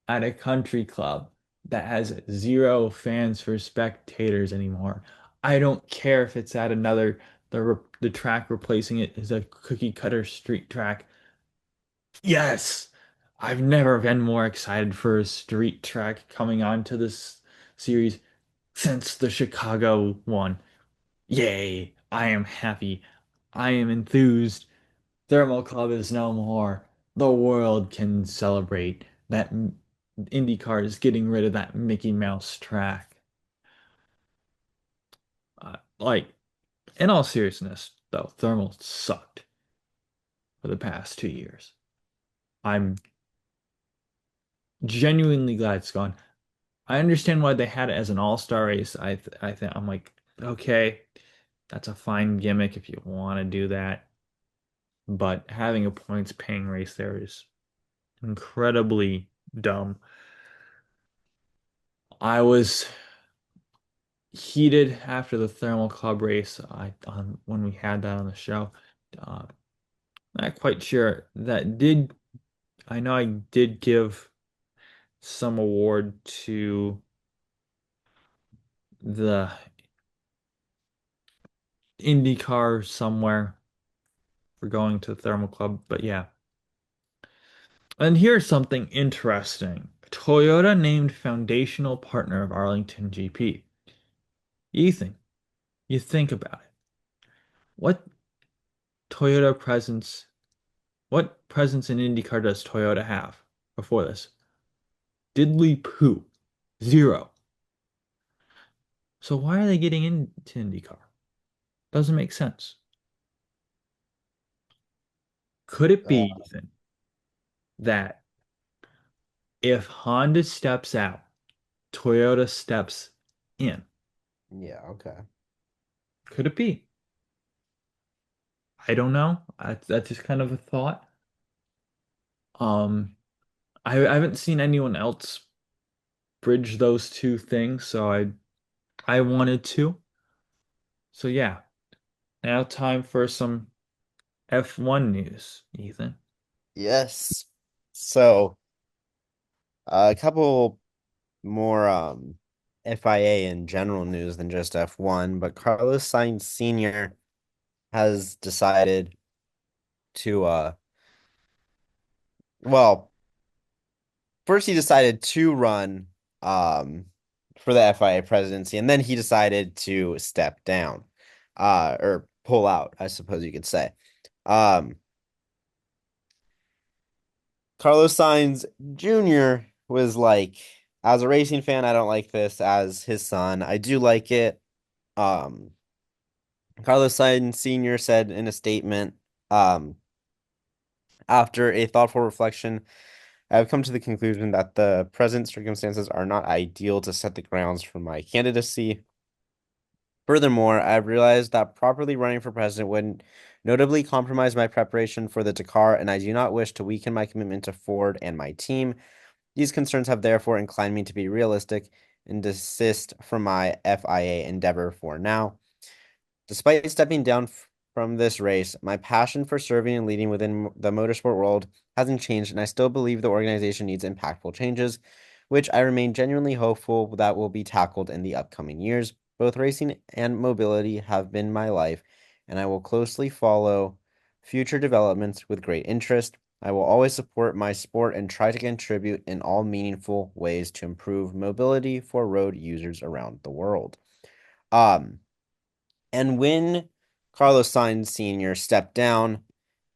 at a country club that has zero fans for spectators anymore. I don't care if it's at the track replacing it is a cookie cutter street track. Yes, I've never been more excited for a street track coming onto this series since the Chicago one. Yay, I am happy. I am enthused. Thermal Club is no more. The world can celebrate that IndyCar is getting rid of that Mickey Mouse track. Like, in all seriousness, though, Thermal sucked for the past 2 years. I'm genuinely glad it's gone. I understand why they had it as an all-star race. I think I'm like, okay, that's a fine gimmick if you want to do that. But having a points paying race there is incredibly dumb. I was heated after the Thermal Club race when we had that on the show. Uh, Not quite sure. I know I did give some award to the IndyCar somewhere for going to the Thermal Club, but yeah. And here's something interesting. Toyota named foundational partner of Arlington GP. Ethan, you think about it. What Toyota presence, what presence in IndyCar does Toyota have before this? Diddly poo. Zero. So why are they getting into IndyCar? Doesn't make sense. Could it be, Ethan, that if Honda steps out, Toyota steps in? Yeah, okay. Could it be? I don't know. That's just kind of a thought. Um, I haven't seen anyone else bridge those two things, so I wanted to. So yeah, now time for some F1 news, Ethan. Yes. So, a couple more FIA and general news than just F1, but Carlos Sainz Sr. has decided to well, first he decided to run for the FIA presidency, and then he decided to step down. Or pull out, I suppose you could say. Um Carlos Sainz Jr. was like, as a racing fan, I don't like this. As his son, I do like it. Um, Carlos Sainz Sr. said in a statement, um, after a thoughtful reflection, I have come to the conclusion that the present circumstances are not ideal to set the grounds for my candidacy. Furthermore, I've realized that properly running for president would notably compromise my preparation for the Dakar, and I do not wish to weaken my commitment to Ford and my team. These concerns have therefore inclined me to be realistic and desist from my FIA endeavor for now. Despite stepping down from this race, my passion for serving and leading within the motorsport world hasn't changed, and I still believe the organization needs impactful changes, which I remain genuinely hopeful that will be tackled in the upcoming years. Both racing and mobility have been my life, and I will closely follow future developments with great interest. I will always support my sport and try to contribute in all meaningful ways to improve mobility for road users around the world. Um, and when Carlos Sainz Sr. stepped down,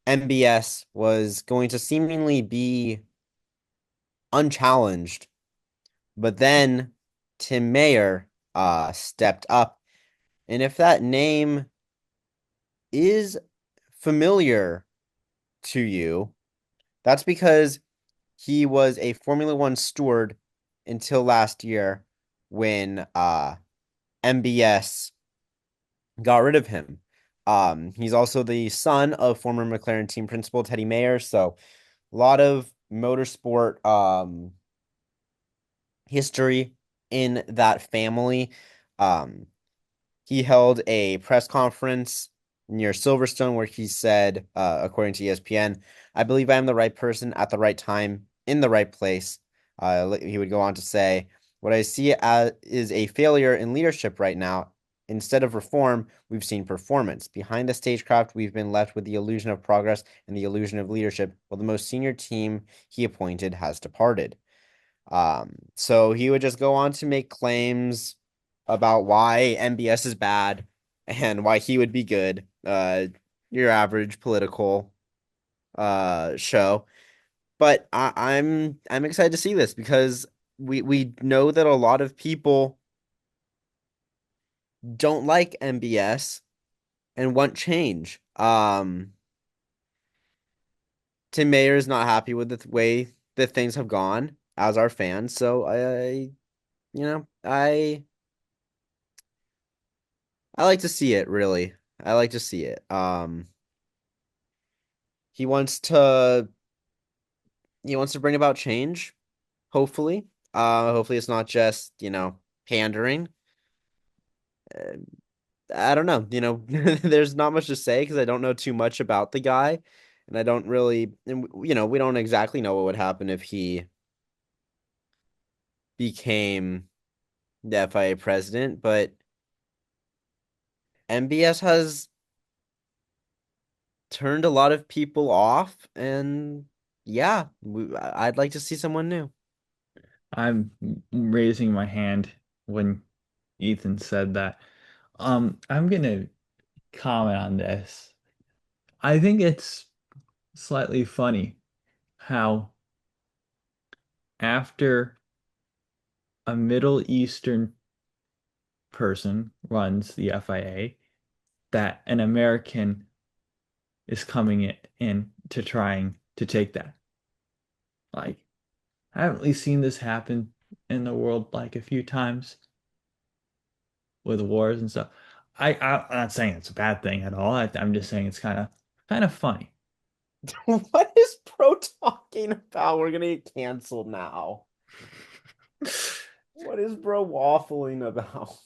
MBS was going to seemingly be unchallenged, but then Tim Mayer stepped up. And if that name is familiar to you, that's because he was a Formula One steward until last year when MBS got rid of him. He's also the son of former McLaren team principal Teddy Mayer, so a lot of motorsport history in that family. He held a press conference near Silverstone where he said, according to ESPN, I believe I am the right person at the right time in the right place. He would go on to say, what I see as is a failure in leadership right now. Instead of reform, we've seen performance. Behind the stagecraft, we've been left with the illusion of progress and the illusion of leadership, while the most senior team he appointed has departed. So he would just go on to make claims about why MBS is bad and why he would be good. Your average political show. But I'm excited to see this because we know that a lot of people don't like MBS and want change. Tim Mayer is not happy with the way that things have gone as our fans, so I like to see it, really. I like to see it. He wants to bring about change, hopefully. Hopefully it's not just, pandering. Uh, I don't know, there's not much to say because I don't know too much about the guy, and I don't really, and we don't exactly know what would happen if he became the FIA president, but MBS has turned a lot of people off, and yeah, I'd like to see someone new. I'm raising my hand when Ethan said that. I'm gonna comment on this. I think it's slightly funny how after a Middle Eastern person runs the FIA, that an American is coming in to trying to take that. Like, haven't we seen this happen in the world like a few times with wars and stuff? I'm not saying it's a bad thing at all. I'm just saying it's kind of funny. What is Pro talking about? We're gonna get canceled now. What is Bro waffling about?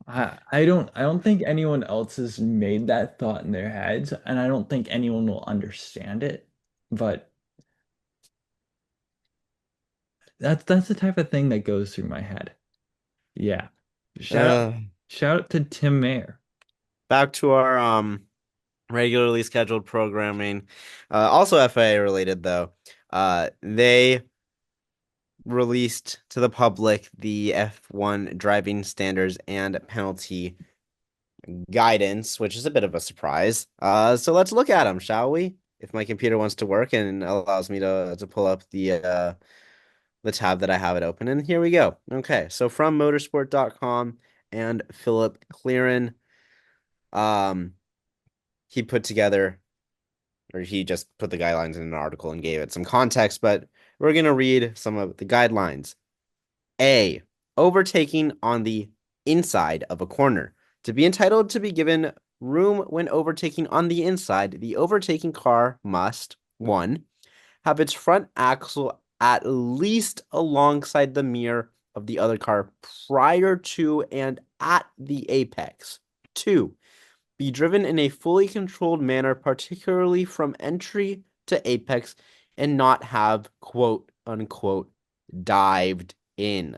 I don't think anyone else has made that thought in their heads, and I don't think anyone will understand it. But that's the type of thing that goes through my head. Yeah. Shout out Uh, shout out to Tim Mayer. Back to our regularly scheduled programming. Also FIA related though. They released to the public the F1 driving standards and penalty guidance, which is a bit of a surprise. So let's look at them, shall we? If my computer wants to work and allows me to pull up the tab that I have it open. And here we go. Okay, so from motorsport.com and Philip Clearan, he put together, or he just put the guidelines in an article and gave it some context, but we're going to read some of the guidelines. A, overtaking on the inside of a corner. To be entitled to be given room when overtaking on the inside, the overtaking car must, 1, have its front axle at least alongside the mirror of the other car prior to and at the apex. 2, be driven in a fully controlled manner, particularly from entry to apex, and not have quote unquote dived in.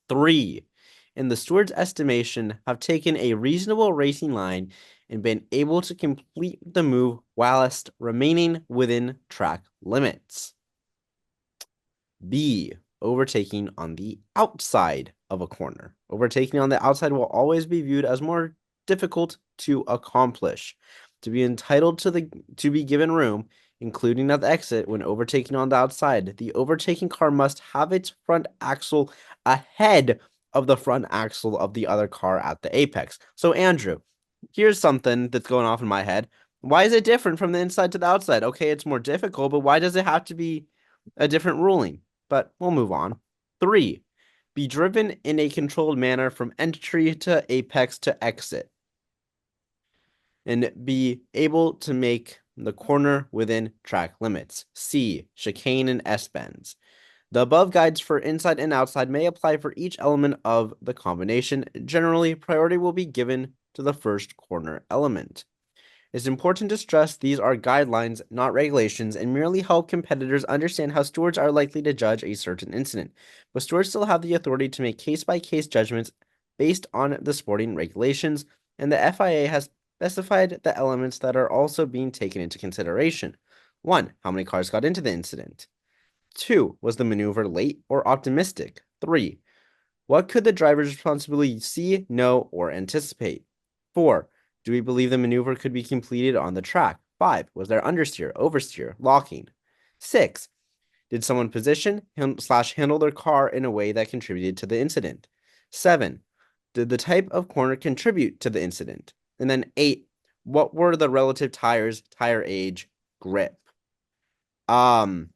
3, in the steward's estimation, have taken a reasonable racing line and been able to complete the move whilst remaining within track limits. B, overtaking on the outside of a corner. Overtaking on the outside will always be viewed as more difficult to accomplish. To be entitled to be given room, including at the exit when overtaking on the outside, the overtaking car must have its front axle ahead of the front axle of the other car at the apex. So Andrew, here's something that's going off in my head. Why is it different from the inside to the outside? Okay, it's more difficult, but why does it have to be a different ruling? But we'll move on. 3, be driven in a controlled manner from entry to apex to exit, and be able to make the corner within track limits. C, chicane and S-bends. The above guides for inside and outside may apply for each element of the combination. Generally, priority will be given to the first corner element. It's important to stress these are guidelines, not regulations, and merely help competitors understand how stewards are likely to judge a certain incident. But stewards still have the authority to make case-by-case judgments based on the sporting regulations, and the FIA has specified the elements that are also being taken into consideration. 1, how many cars got into the incident? 2, was the maneuver late or optimistic? 3, what could the driver's responsibility see, know, or anticipate? 4, do we believe the maneuver could be completed on the track? 5, was there understeer, oversteer, locking? 6, did someone position / handle their car in a way that contributed to the incident? 7, did the type of corner contribute to the incident? And then 8, what were the relative tires, tire age, grip? I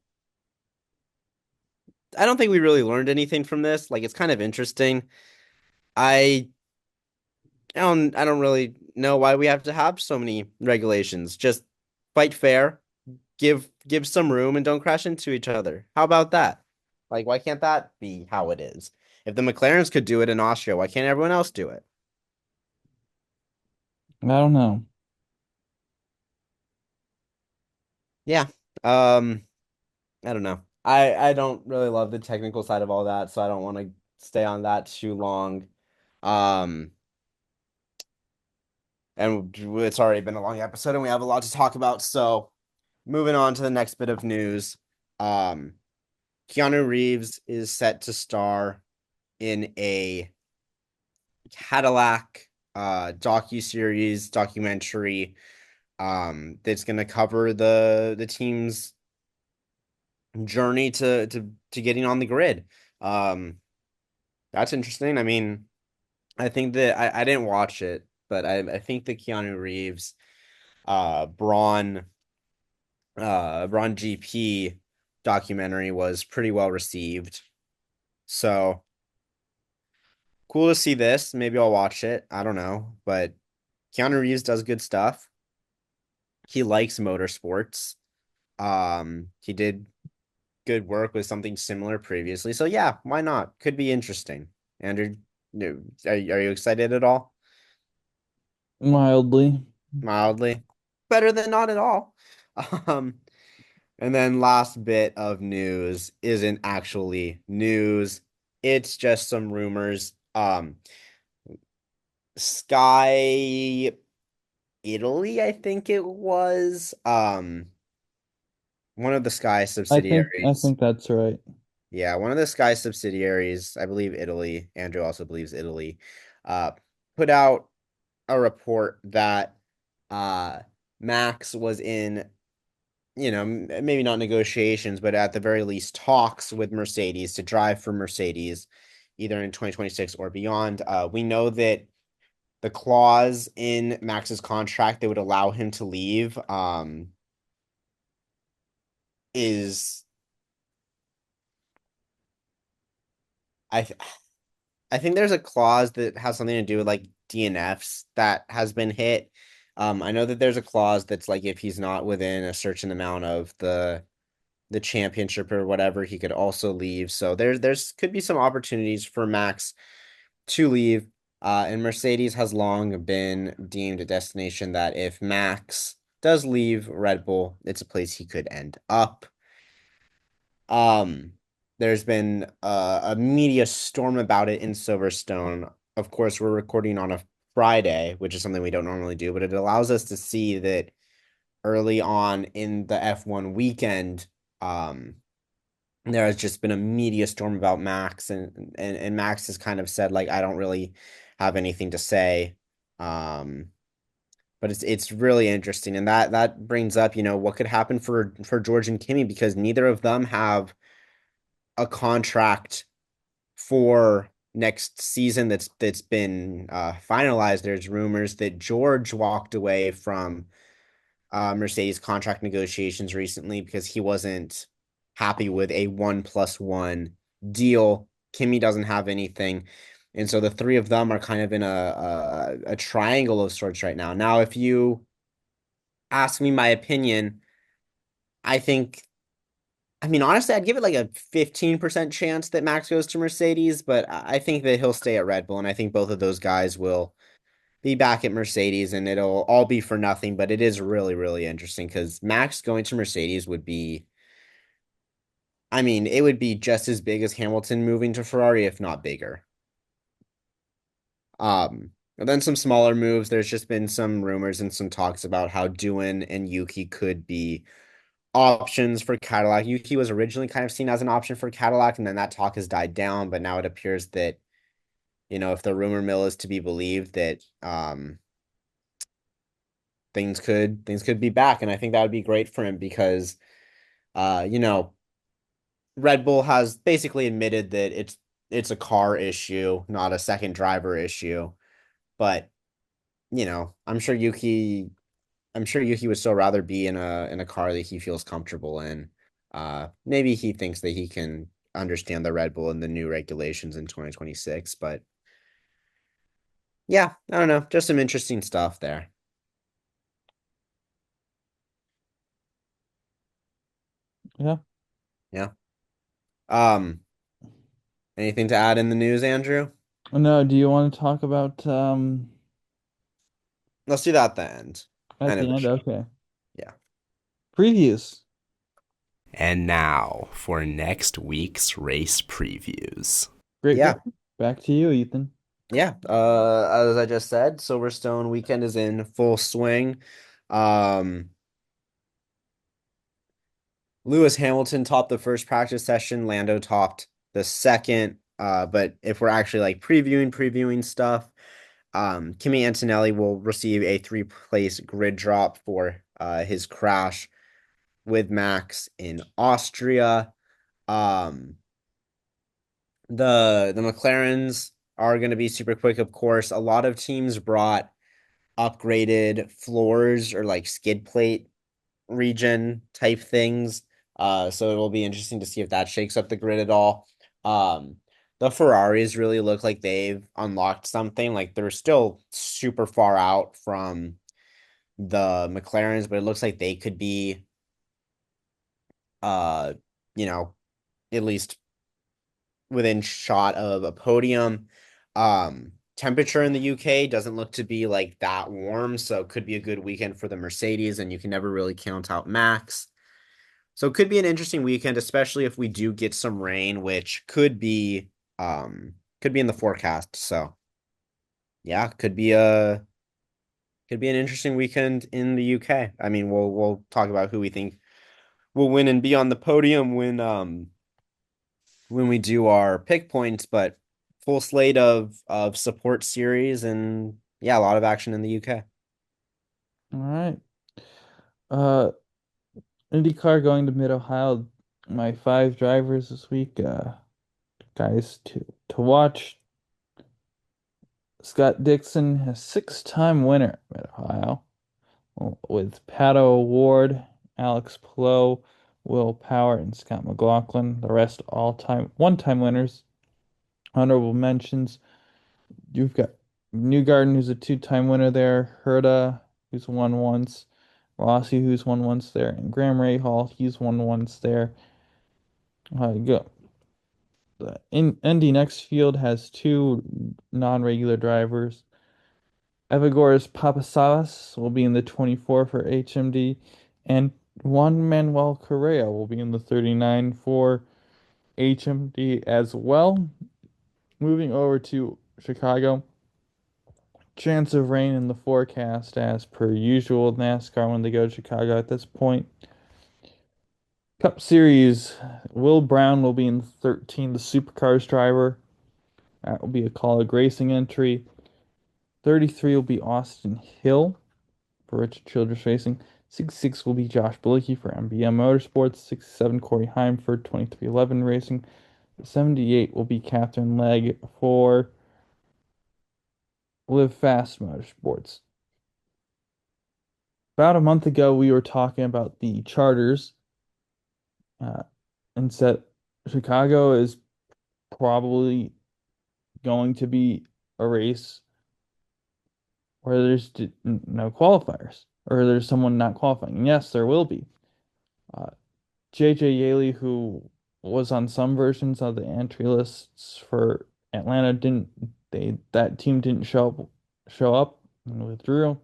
don't think we really learned anything from this. Like, it's kind of interesting. I don't really know why we have to have so many regulations. Just fight fair, give some room, and don't crash into each other. How about that? Like, why can't that be how it is? If the McLarens could do it in Austria, why can't everyone else do it? I don't know. Yeah. I don't know. I don't really love the technical side of all that, so I don't want to stay on that too long. Um, and it's already been a long episode, and we have a lot to talk about. So, moving on to the next bit of news. Keanu Reeves is set to star in a Cadillac documentary that's going to cover the team's journey to getting on the grid. That's interesting. I mean, I think that I didn't watch it, but I think the Keanu Reeves Braun GP documentary was pretty well received. So cool to see this. Maybe I'll watch it. I don't know, but Keanu Reeves does good stuff. He likes motorsports. He did good work with something similar previously. So yeah, why not? Could be interesting. Andrew, are you excited at all? Mildly. Mildly. Better than not at all. Um, and then last bit of news isn't actually news. It's just some rumors. Sky Italy, I think it was. One of the Sky I subsidiaries. think that's right. Yeah, one of the Sky subsidiaries, I believe Italy, Andrew also believes Italy, put out a report that Max was in, maybe not negotiations, but at the very least talks with Mercedes to drive for Mercedes, either in 2026 or beyond. We know that the clause in Max's contract that would allow him to leave is I I think there's a clause that has something to do with like DNFs that has been hit. I know that there's a clause that's like if he's not within a certain amount of the championship or whatever, he could also leave. So there's could be some opportunities for Max to leave. And Mercedes has long been deemed a destination that if Max does leave Red Bull, it's a place he could end up. There's been a media storm about it in Silverstone. Of course, we're recording on a Friday, which is something we don't normally do, but it allows us to see that early on in the F1 weekend, there has just been a media storm about Max, and Max has kind of said like, I don't really have anything to say. But it's really interesting, and that brings up, what could happen for George and Kimmy, because neither of them have a contract for next season that's been finalized. There's rumors that George walked away from Mercedes contract negotiations recently because he wasn't happy with a 1+1 deal. Kimmy doesn't have anything. And so the three of them are kind of in a triangle of sorts right now. Now, if you ask me my opinion, I think, I mean, honestly, I'd give it like a 15% chance that Max goes to Mercedes, but I think that he'll stay at Red Bull. And I think both of those guys will be back at Mercedes, and it'll all be for nothing. But it is really, really interesting because Max going to Mercedes would be, I mean, it would be just as big as Hamilton moving to Ferrari, if not bigger. And then some smaller moves. There's just been some rumors and some talks about how Doohan and Yuki could be options for Cadillac. Yuki was originally kind of seen as an option for Cadillac, and then that talk has died down. But now it appears that, if the rumor mill is to be believed, that things could be back, and I think that would be great for him because, you know, Red Bull has basically admitted that it's a car issue, not a second driver issue. But I'm sure Yuki would still rather be in a car that he feels comfortable in. Maybe he thinks that he can understand the Red Bull and the new regulations in 2026, but yeah, I don't know, just some interesting stuff there. Yeah. Yeah. Um, Anything to add in the news, Andrew? No, do you want to talk about Let's do that at the end. at End of the the end? show. Okay. Yeah. Previews. And now for next week's race previews. Great, Yeah. great. Back to you, Ethan. Yeah. As I just said, Silverstone weekend is in full swing. Um, Lewis Hamilton topped the first practice session. Lando topped the second. But if we're actually like previewing stuff, Kimi Antonelli will receive a three-place grid drop for his crash with Max in Austria. Um, the McLarens are going to be super quick, of course. A lot of teams brought upgraded floors or like skid plate region type things. So it will be interesting to see if that shakes up the grid at all. Um, the Ferraris really look like they've unlocked something. Like they're still super far out from the McLarens, but it looks like they could be, uh, you know, at least within shot of a podium. Temperature in the UK doesn't look to be like that warm, so it could be a good weekend for the Mercedes, and you can never really count out Max. So it could be an interesting weekend, especially if we do get some rain, which could be in the forecast. So yeah, could be an interesting weekend in the UK. I mean, we'll talk about who we think will win and be on the podium when we do our pick points, but full slate of support series, and yeah, a lot of action in the UK. All right. Uh, IndyCar going to Mid-Ohio. My five drivers this week, guys to watch. Scott Dixon, a six-time winner at Mid-Ohio, with Pato Ward, Alex Palou, Will Power, and Scott McLaughlin. The rest all-time one-time winners. Honorable mentions. You've got Newgarden, who's a two-time winner there. Herta, who's won once. Rossi, who's won once there. And Graham Rahal, he's won once there. You go. In Indy next field has two non-regular drivers. Evagores Papasalas will be in the 24 for HMD, and Juan Manuel Correa will be in the 39 for HMD as well. Moving over to Chicago, chance of rain in the forecast as per usual. NASCAR when they go to Chicago at this point. Cup Series, Will Brown will be in 13, the Supercars driver. That will be a Colleague Racing entry. 33 will be Austin Hill for Richard Childress Racing. 66 will be Josh Bilicki for MBM Motorsports. 67 Corey Heim for 2311 Racing. 78 will be Catherine Legg for Live Fast Motorsports. About a month ago, we were talking about the charters uh, and said Chicago is probably going to be a race where there's no qualifiers or there's someone not qualifying. And yes, there will be. Uh, JJ Yaley, who was on some versions of the entry lists for Atlanta, didn't they that team didn't show up and withdrew.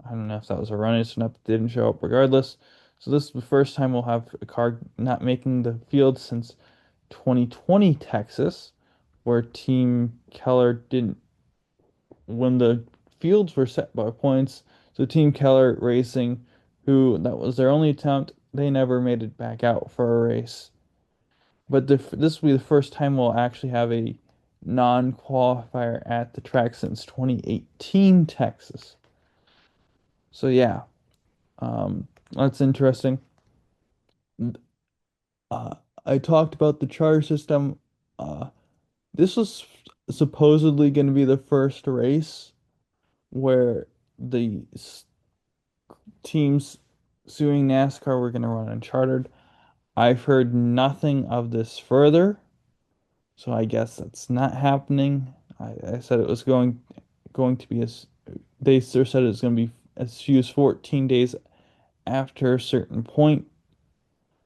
I don't know if that was erroneous or not, but they didn't show up regardless. So this is the first time we'll have a car not making the field since 2020 Texas, where Team Keller didn't when the fields were set by points. So Team Keller Racing, who that was their only attempt, they never made it back out for a race. But this will be the first time we'll actually have a non-qualifier at the track since 2018 Texas. So yeah, that's interesting. Uh, I talked about the charter system. This was supposedly going to be the first race where the teams suing NASCAR were going to run unchartered. I've heard nothing of this further, so I guess that's not happening. I said it was going to be as they said it was going to be as few as 14 days after a certain point.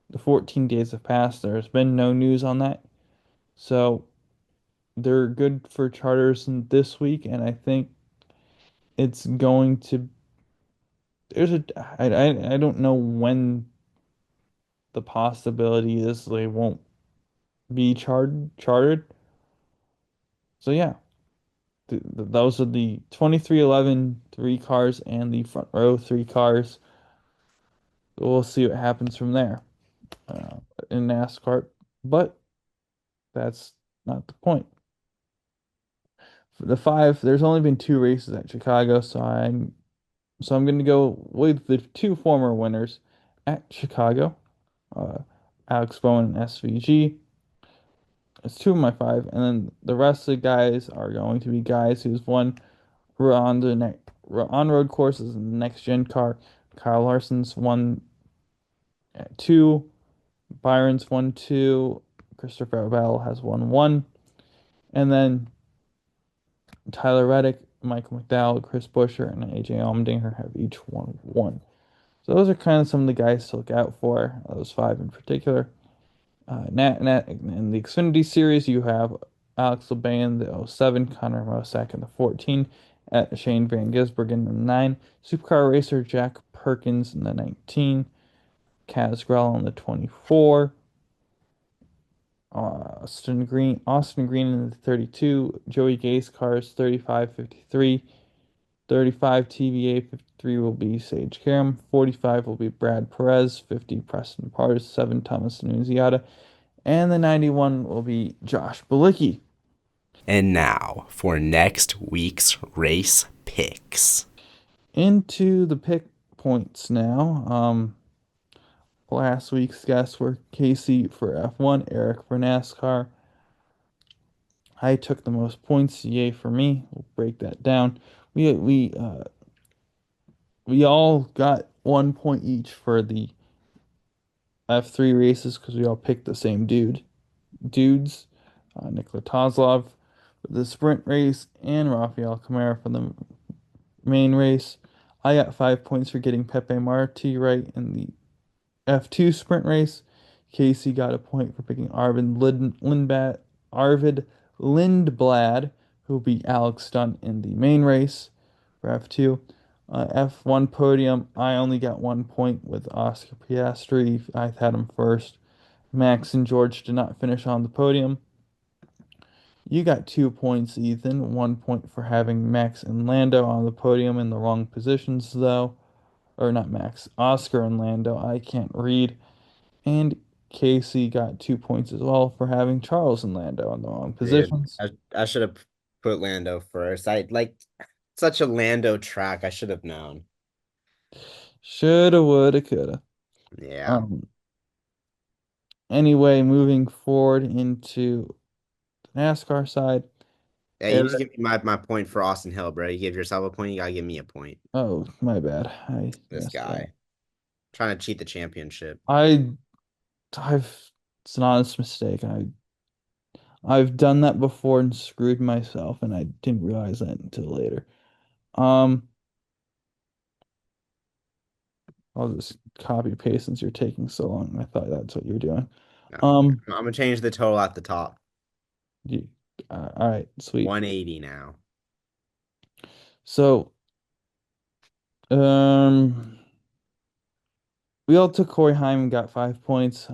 The 14 days have passed. There's been no news on that. So they're good for charters in this week, and I think it's going to there's a I don't know when the possibility is they won't be chartered. So yeah, those are the 2311 three cars and the front row three cars. We'll see what happens from there in NASCAR, but that's not the point. For the five, there's only been two races at Chicago, so I'm going to go with the two former winners at Chicago, uh, Alex Bowman and SVG. It's two of my five, and then the rest of the guys are going to be guys who's won on the on-road courses in the next gen car. Kyle Larson's won two, Byron's won two, Christopher Bell has won one, and then Tyler Reddick, Michael McDowell, Chris Buescher, and AJ Allmendinger have each won one. So those are kind of some of the guys to look out for, those five in particular. In the Xfinity Series, you have Alex Laban in the 07, Connor Mosack in the 14, at Shane Van Gisbergen in the 9, Supercar Racer Jack Perkins in the 19, Kaz Grell in the 24, Austin Green in the 32, Joey Gase cars 35, 53, 35 TVA, 53 will be Sage Karam, 45 will be Brad Perez, 50 Preston Pars, 7 Thomas Annunziata, and the 91 will be Josh Bilicki. And now for next week's race picks. Into the pick points now. Last week's guests were Casey for F1, Eric for NASCAR. I took the most points, yay for me. We'll break that down. We all got 1 point each for the F3 races because we all picked the same dudes. Nikola Kozlov for the sprint race and Rafael Camara for the main race. I got 5 points for getting Pepe Marti right in the F2 sprint race. Casey got a point for picking Arvid Lindblad, who will be Alex Stunt in the main race for F2. F1 podium, I only got 1 point with Oscar Piastri. I had him first. Max and George did not finish on the podium. You got 2 points, Ethan. 1 point for having Max and Lando on the podium in the wrong positions, though. Or not Max, Oscar and Lando. I can't read. And Casey got 2 points as well for having Charles and Lando in the wrong Dude, positions. I should have put Lando first. I like such a Lando track. I should have known. Shoulda, woulda, coulda. Yeah. Um, anyway, moving forward into the NASCAR side. Yeah, you need to Eric, give me my point for Austin Hill, bro. You gave yourself a point, you gotta give me a point. oh, my bad. I This messed up. guy trying to cheat the championship. I, it's an honest mistake. I've done that before and screwed myself, and I didn't realize that until later. Um, I'll just copy paste since you're taking so long. I thought that's what you're doing. No, Um, I'm gonna change the total at the top. you, all right, sweet. 180 now. So, um, we all took Corey Heim, got 5 points.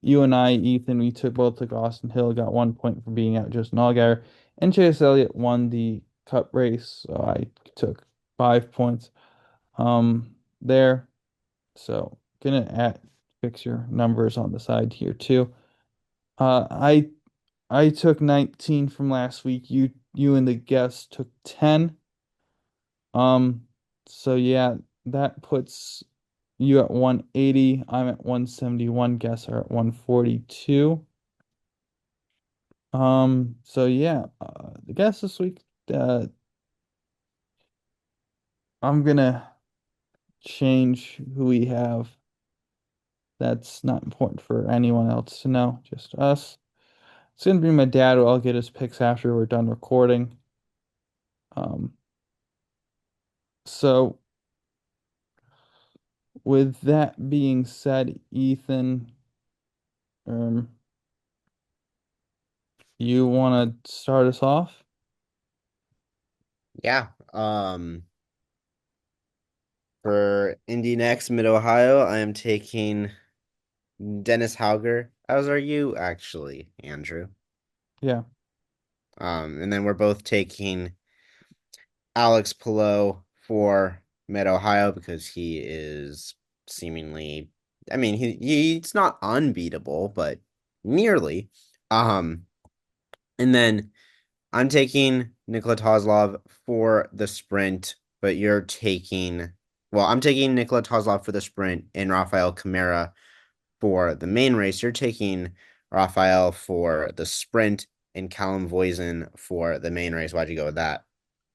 You and I, Ethan, we both took Austin Hill, got 1 point for being out Justin Allgaier, and Chase Elliott won the Cup race, so I took 5 points. There. So gonna fix your numbers on the side here too. Uh, I I took 19 from last week. You and the guest took 10. Um, so yeah, that puts you at 180. I'm at 171. Guests are at 142. So yeah, the guest this week, I'm gonna change who we have. That's not important for anyone else to know, just us. It's gonna be my dad. I'll get his picks after we're done recording. Um, so with that being said, Ethan, um, you want to start us off? Yeah. For Indy next, Mid Ohio, I am taking Dennis Hauger. As are you, actually, Andrew. Yeah. And then we're both taking Alex Pillow for Mid Ohio because he is seemingly, I mean, he's not unbeatable, but nearly. Um, and then I'm taking Nikola Kozlov for the sprint, but you're taking, well, I'm taking Nikola Kozlov for the sprint and Rafael Camara for the main race. You're taking Rafael for the sprint and Callum Voisin for the main race. Why'd you go with that?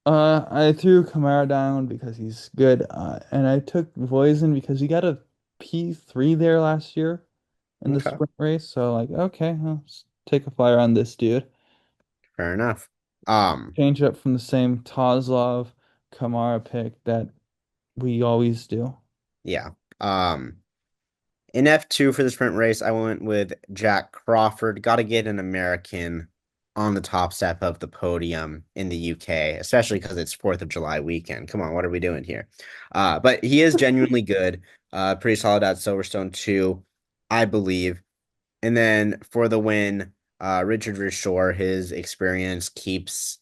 I threw Kamara down because he's good, and I took Voisin because he got a P3 there last year in the Okay, sprint race. So like, okay, let's take a flyer on this dude. fair enough. Um, Change it up from the same Tozlov Kamara pick that we always do. yeah. Um, in F2 for the sprint race, I went with Jack Crawford. Got to get an American on the top step of the podium in the UK, especially because it's 4th of July weekend. Come on, what are we doing here? But he is genuinely good. Pretty solid at Silverstone 2, I believe. And then for the win, Richard Rishore, his experience keeps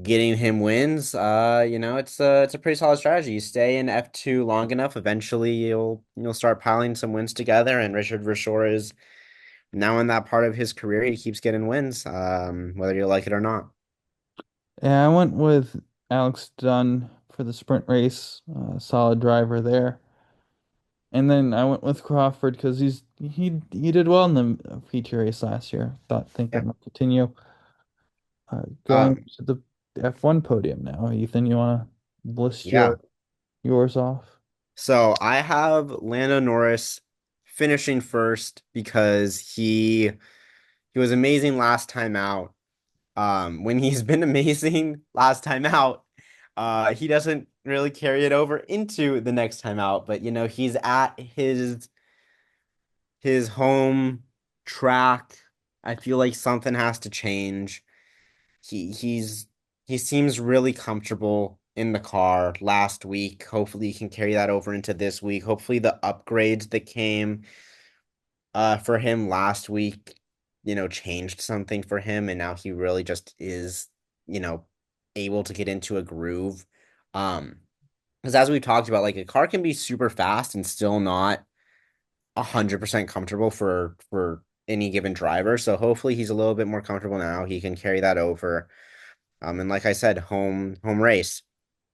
getting him wins. It's a pretty solid strategy. You stay in F2 long enough, eventually you'll start piling some wins together. And Richard Rishore is now in that part of his career. He keeps getting wins, whether you like it or not. Yeah, I went with Alex Dunn for the sprint race, solid driver there. And then I went with Crawford because he did well in the feature race last year. Think Yeah. that might continue. Going Um, to the F1 podium now. Ethan, you want to list yeah. yours off? So I have Lando Norris finishing first because he was amazing last time out. When he's been amazing last time out, he doesn't really carry it over into the next time out. But he's at his home track. I feel like something has to change. He seems really comfortable in the car last week. Hopefully he can carry that over into this week. Hopefully the upgrades that came for him last week changed something for him, and now he really just is, you know, able to get into a groove. Because as we talked about, like a car can be super fast and still not 100% comfortable for any given driver. So hopefully he's a little bit more comfortable now. He can carry that over. And like I said, home race.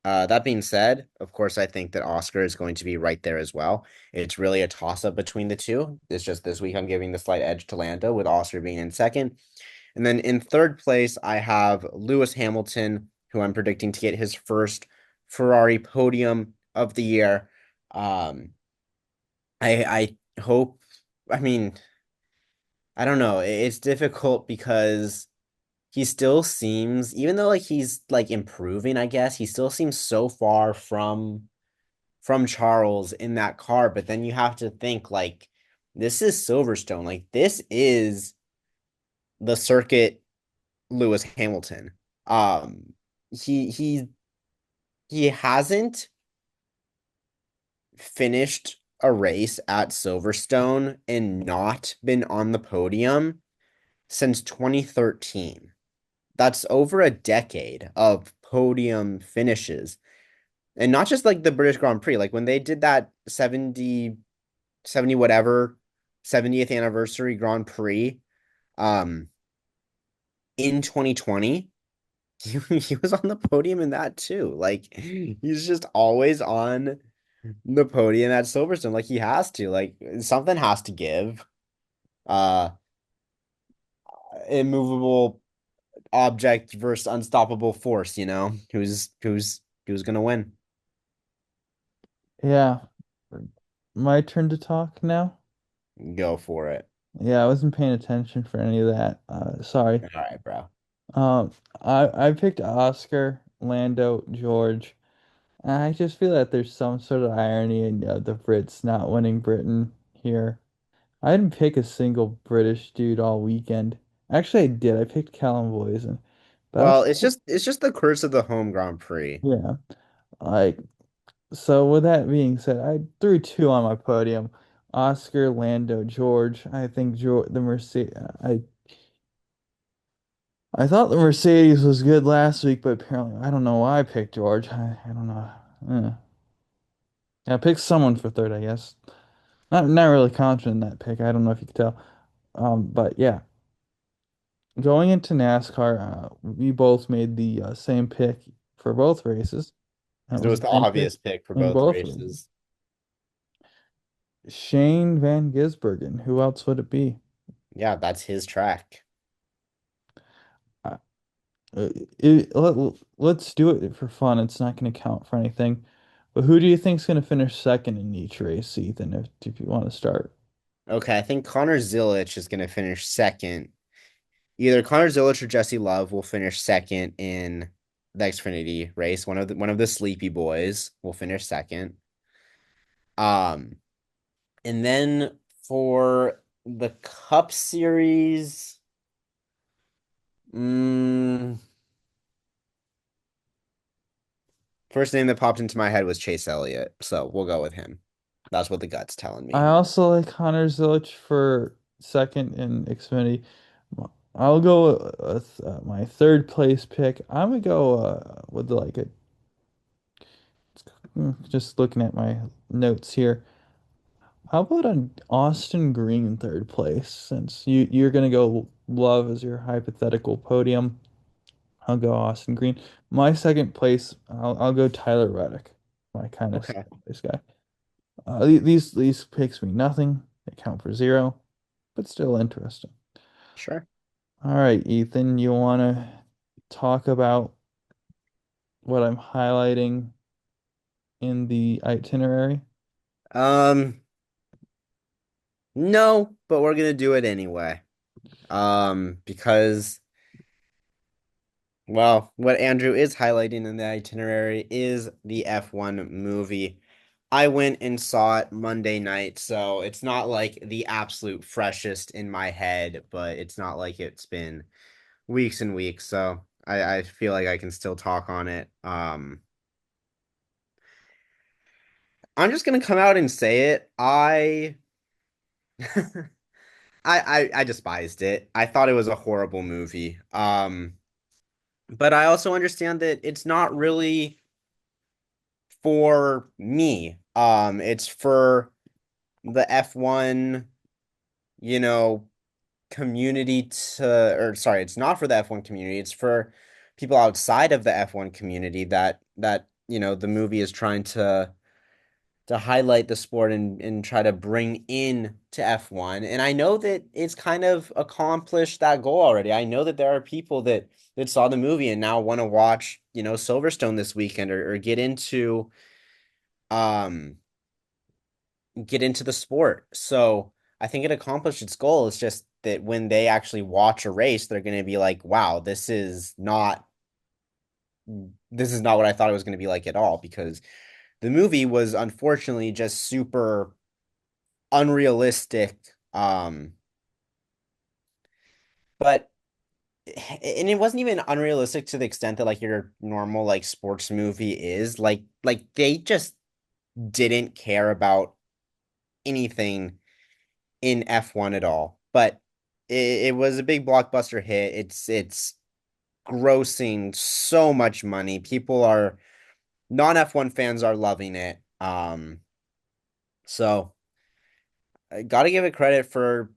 That being said, of course, I think that Oscar is going to be right there as well. It's really a toss-up between the two. It's just this week I'm giving the slight edge to Lando with Oscar being in second. And then in third place, I have Lewis Hamilton, who I'm predicting to get his first Ferrari podium of the year. Um, I hope, I mean, I don't know. It's difficult because he still seems, even though like he's like improving, I guess, he still seems so far from Charles in that car. But then you have to think like this is Silverstone. Like this is the circuit Lewis Hamilton. Um he he he hasn't finished a race at Silverstone and not been on the podium since 2013. That's over a decade of podium finishes. And not just like the British Grand Prix, like when they did that 70 whatever 70th anniversary Grand Prix um in 2020, he was on the podium in that too. Like he's just always on the podium at Silverstone. Like he has to. Like something has to give. Uh Immovable object versus unstoppable force, who's gonna win. Yeah, my turn to talk now. Go for it. Yeah, I wasn't paying attention for any of that. Sorry. All right, bro. I picked Oscar, Lando, George. I just feel that there's some sort of irony in the Brits not winning Britain here. I didn't pick a single British dude all weekend. Actually, I did. I picked Callum Boyson, but I Well, was it's just the curse of the home Grand Prix. yeah. Like so. With that being said, I threw two on my podium: Oscar, Lando, George. I think George, the Mercedes. I thought the Mercedes was good last week, but apparently I don't know why I picked George. I don't know. Eh. Yeah, I picked someone for third, I guess. Not really confident in that pick. I don't know if you could tell. But yeah, going into NASCAR, we both made the same pick for both races. That It was was the the same pick obvious pick for in both both races. races. Shane Van Gisbergen. Who else would it be? Yeah, that's his track. Uh, let's do it for fun. It's not going to count for anything. But who do you think's going to finish second in each race, Ethan, if you want to start? Okay, I think Connor Zilic is gonna finish second. Either Connor Zilic or Jesse Love will finish second in the Xfinity race. One of the sleepy boys will finish second. Um, and then for the Cup Series, mm, first name that popped into my head was Chase Elliott, so we'll go with him. That's what the gut's telling I me. also like Connor Zilic for second in Xfinity. I'll go with my third place pick. I'm gonna go with like a just looking at my notes here. How about an Austin Green third place? Since you're gonna go Love as your hypothetical podium, I'll go Austin Green. My second place, I'll go Tyler Reddick, my kind of Okay, place guy. These picks mean nothing. They count for zero, but still interesting. sure. All right, Ethan, you want to talk about what I'm highlighting in the itinerary? Um, no, but we're gonna do it anyway. Because well, what Andrew is highlighting in the itinerary is the F1 movie. I went and saw it Monday night, so it's not like the absolute freshest in my head, but it's not like it's been weeks and weeks, so I feel like I can still talk on it. I'm just gonna come out and say it. I I despised it. I thought it was a horrible movie. But I also understand that it's not really for me. It's for the F1, you know, community or sorry, it's not for the F1 community. It's for people outside of the F1 community that, the movie is trying to highlight the sport and try to bring in to F1. And I know that it's kind of accomplished that goal already. I know that there are people that saw the movie and now want to watch, Silverstone this weekend or um get into the sport. So I think it accomplished its goal. It's just that when they actually watch a race, they're going to be like, wow, this is not what I thought it was going to be like at all, because the movie was unfortunately just super unrealistic. But and it wasn't even unrealistic to the extent that like your normal like sports movie is. Like they just didn't care about anything in F1 at all. But it was a big blockbuster hit. It's grossing so much money. People are non F1 fans are loving it. So I gotta give it credit for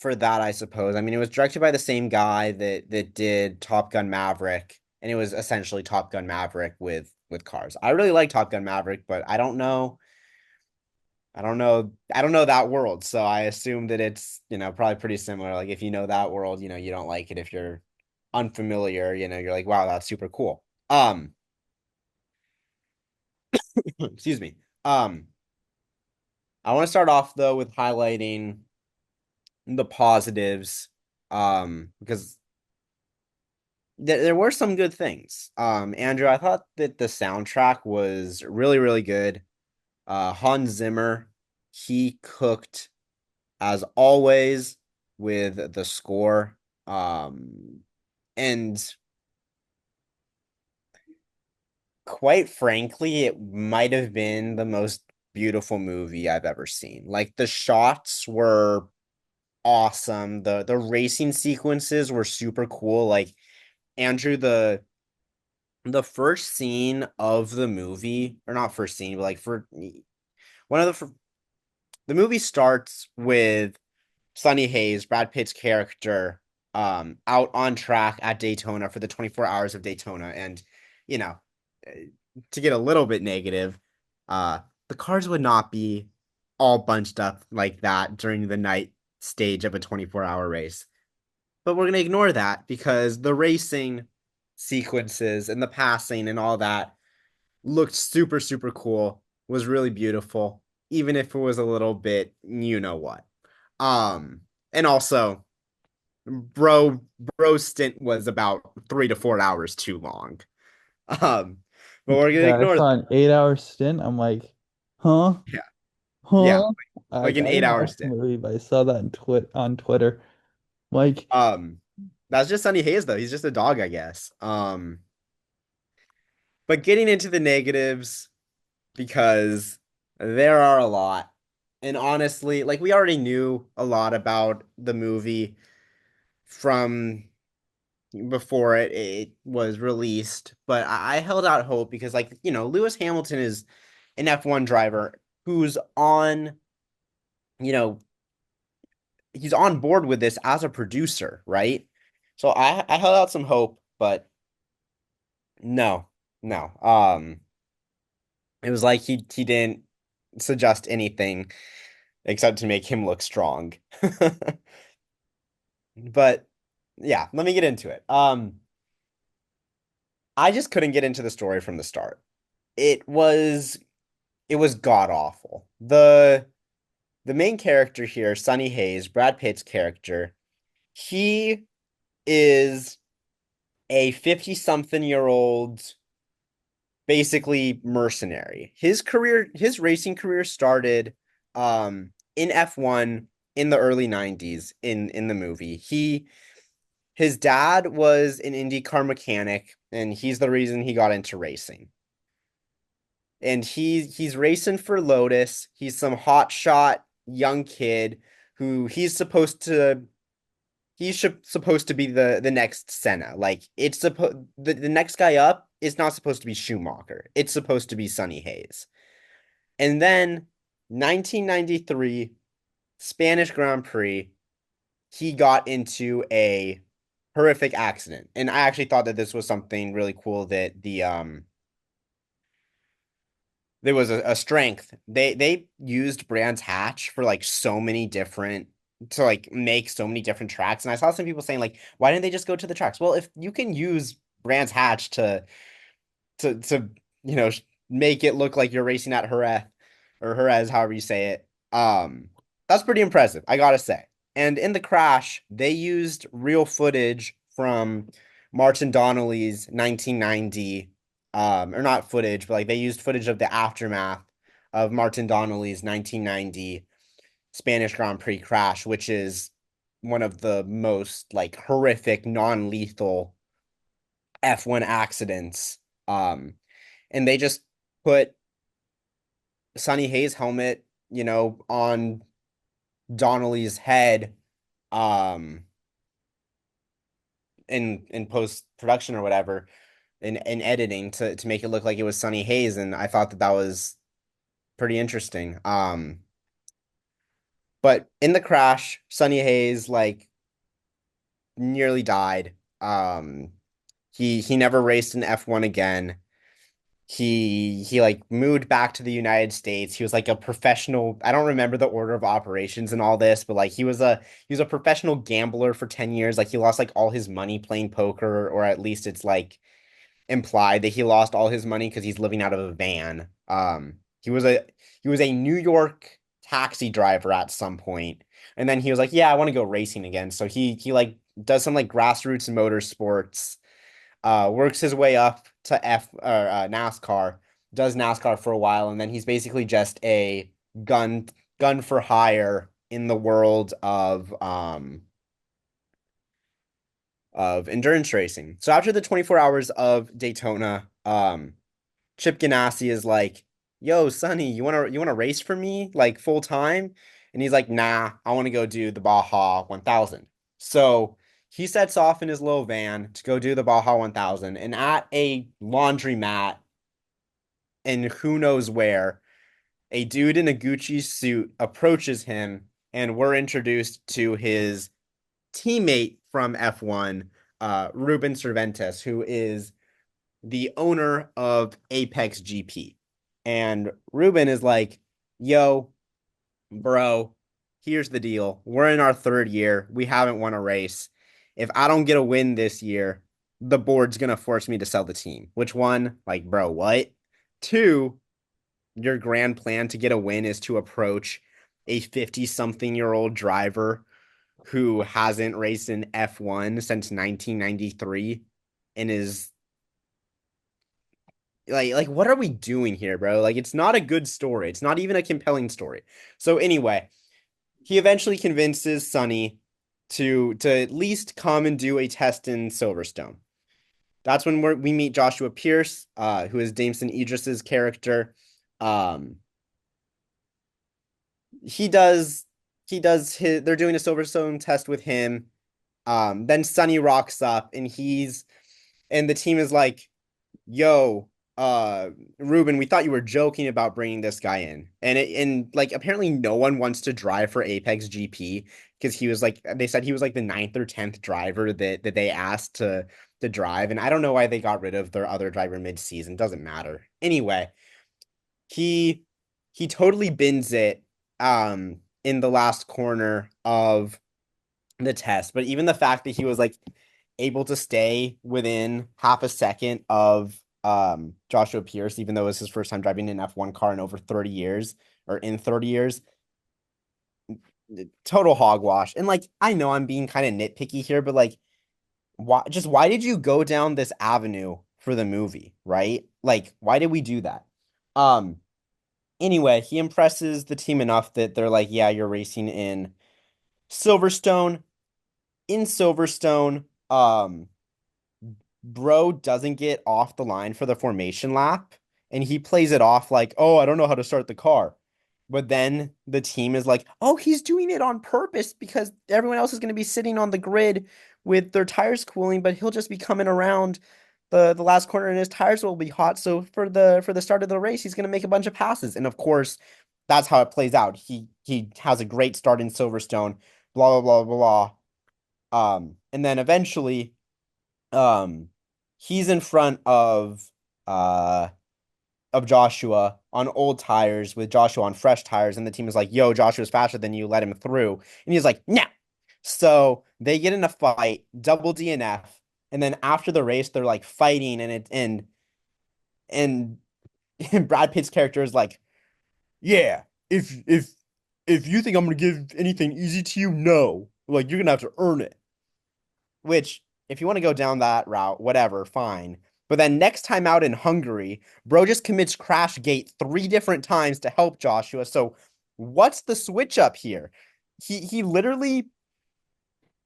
that, I suppose. I mean, it was directed by the same guy that did Top Gun Maverick, and it was essentially Top Gun Maverick with cars. I really like Top Gun Maverick, but I don't know that world, so I assume that it's, probably pretty similar. Like if you know that world, you don't like it if you're unfamiliar, you're like, wow, that's super cool. Excuse me. I want to start off though with highlighting the positives, because there were some good things. Andrew, I thought that the soundtrack was really, really good. Hans Zimmer, he cooked as always with the score. And quite frankly, it might have been the most beautiful movie I've ever seen. Like the shots were awesome. The racing sequences were super cool. Like Andrew, the first scene of the movie, or not first scene, but like for one of the movie starts with Sonny Hayes, Brad Pitt's character, out on track at Daytona for the 24 hours of Daytona. And, you know, eh, to get a little bit negative, the cars would not be all bunched up like that during the night stage of a 24-hour race. But we're going to ignore that because the racing sequences and the passing and all that looked super, super cool, was really beautiful, even if it was a little bit, you know what. And also, bro, stint was about 3 to 4 hours too long. Um, but we're gonna Yeah, I ignore saw that. an 8 hour stint. I'm like, huh? Yeah, yeah, Huh? like Like an I eight didn't hour watch the stint. movie, but I saw that on Twitter. Like, That's just Sunny Hayes though. He's just a dog, I guess. But getting into the negatives, because there are a lot. And honestly, like we already knew a lot about the movie from before it was released, but I held out hope because like, Lewis Hamilton is an F1 driver who's you know, he's on board with this as a producer, right? So I held out some hope, but no, no. It was like he didn't suggest anything except to make him look strong. But yeah, let me get into it. I just couldn't get into the story from the start. It was god awful. The main character here, Sonny Hayes, Brad Pitt's character, he is a 50-something-year-old basically mercenary. His racing career started in F1 in the early 90s in the movie. His dad was an IndyCar mechanic, and he's the reason he got into racing. And he's racing for Lotus. He's some hotshot young kid who he's supposed to be the next Senna. Like it's supposed the next guy up is not supposed to be Schumacher. It's supposed to be Sonny Hayes. And then 1993 Spanish Grand Prix, he got into a horrific accident. And I actually thought that this was something really cool that there was a strength. They used Brands Hatch for like so many different to like make so many different tracks. And I saw some people saying like, why didn't they just go to the tracks? Well, if you can use Brands Hatch to make it look like you're racing at Jerez, however you say it, that's pretty impressive, I gotta say. And in the crash, they used real footage from Martin Donnelly's 1990, or not footage, but like they used footage of the aftermath of Martin Donnelly's 1990 Spanish Grand Prix crash, which is one of the most like horrific, non-lethal F1 accidents. And they just put Sonny Hayes' helmet, on Donnelly's head, in post production or whatever, in editing to make it look like it was Sonny Hayes, and I thought that was pretty interesting. But in the crash, Sonny Hayes like nearly died. He never raced in F1 again. He like moved back to the United States. He was like a professional. I don't remember the order of operations and all this, but like he was a professional gambler for 10 years. Like he lost like all his money playing poker, or at least it's like implied that he lost all his money because he's living out of a van. He was a New York taxi driver at some point, and then he was like, yeah, I want to go racing again. So he like does some like grassroots motorsports, works his way up to NASCAR, does NASCAR for a while, and then he's basically just a gun for hire in the world of endurance racing. So after the 24 hours of Daytona, Chip Ganassi is like, "Yo, Sonny, you wanna race for me like full time?" And he's like, "Nah, I want to go do the Baja 1000." So he sets off in his little van to go do the Baja 1000, and at a laundromat and who knows where, a dude in a Gucci suit approaches him, and we're introduced to his teammate from F1, Ruben Cervantes, who is the owner of Apex GP. And Ruben is like, yo, bro, here's the deal. We're in our third year. We haven't won a race. If I don't get a win this year, the board's going to force me to sell the team. Which one? Like, bro, what? Two, your grand plan to get a win is to approach a 50-something-year-old driver who hasn't raced in F1 since 1993 and is like what are we doing here, bro? Like it's not a good story. It's not even a compelling story. So anyway, he eventually convinces Sonny to at least come and do a test in Silverstone. That's when we meet Joshua Pierce, who is Damson Idris's character. He does they're doing a Silverstone test with him. Then Sonny rocks up and the team is like, yo, Ruben, we thought you were joking about bringing this guy in. And like apparently no one wants to drive for Apex GP because he was like, they said he was like the 9th or 10th driver that they asked to drive. And I don't know why they got rid of their other driver mid-season. Doesn't matter. Anyway, he totally bins it in the last corner of the test. But even the fact that he was like able to stay within half a second of Joshua Pierce, even though it was his first time driving an F1 car in over 30 years, or in 30 years, total hogwash. And like, I know I'm being kind of nitpicky here, but like, why did you go down this avenue for the movie, right? Like, why did we do that? Anyway, he impresses the team enough that they're like, yeah, you're racing in Silverstone. In Silverstone, bro doesn't get off the line for the formation lap, and he plays it off like, oh, I don't know how to start the car. But then the team is like, oh, he's doing it on purpose because everyone else is going to be sitting on the grid with their tires cooling, but he'll just be coming around the last corner and his tires will be hot. So for the start of the race, he's going to make a bunch of passes. And of course, that's how it plays out. He has a great start in Silverstone, blah blah blah blah blah. And then eventually, he's in front of Joshua on old tires with Joshua on fresh tires, and the team is like, yo, Joshua's faster than you, let him through. And he's like, no. So they get in a fight, double DNF, and then after the race, they're like fighting, and Brad Pitt's character is like, yeah, if you think I'm gonna give anything easy to you, no. Like you're gonna have to earn it. Which, if you want to go down that route, whatever, fine. But then next time out in Hungary, bro just commits crash gate 3 different times to help Joshua. So what's the switch up here? He literally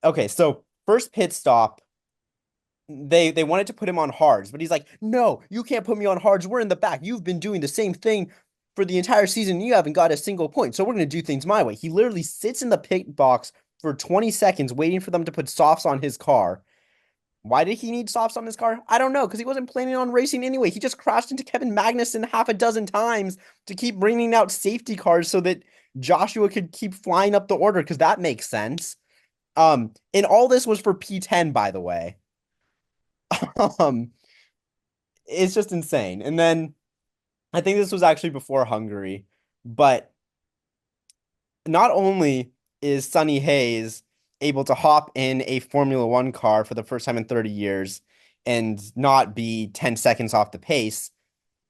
okay, so first pit stop, they wanted to put him on hards, but he's like, no, you can't put me on hards. We're in the back. You've been doing the same thing for the entire season. You haven't got a single point. So we're gonna do things my way. He literally sits in the pit box for 20 seconds waiting for them to put softs on his car. Why did he need softs on his car? I don't know, because he wasn't planning on racing anyway. He just crashed into Kevin Magnussen half a dozen times to keep bringing out safety cars so that Joshua could keep flying up the order, because that makes sense. And all this was for P10, by the way. Um, it's just insane. And then I think this was actually before Hungary, but not only is Sonny Hayes able to hop in a Formula One car for the first time in 30 years and not be 10 seconds off the pace,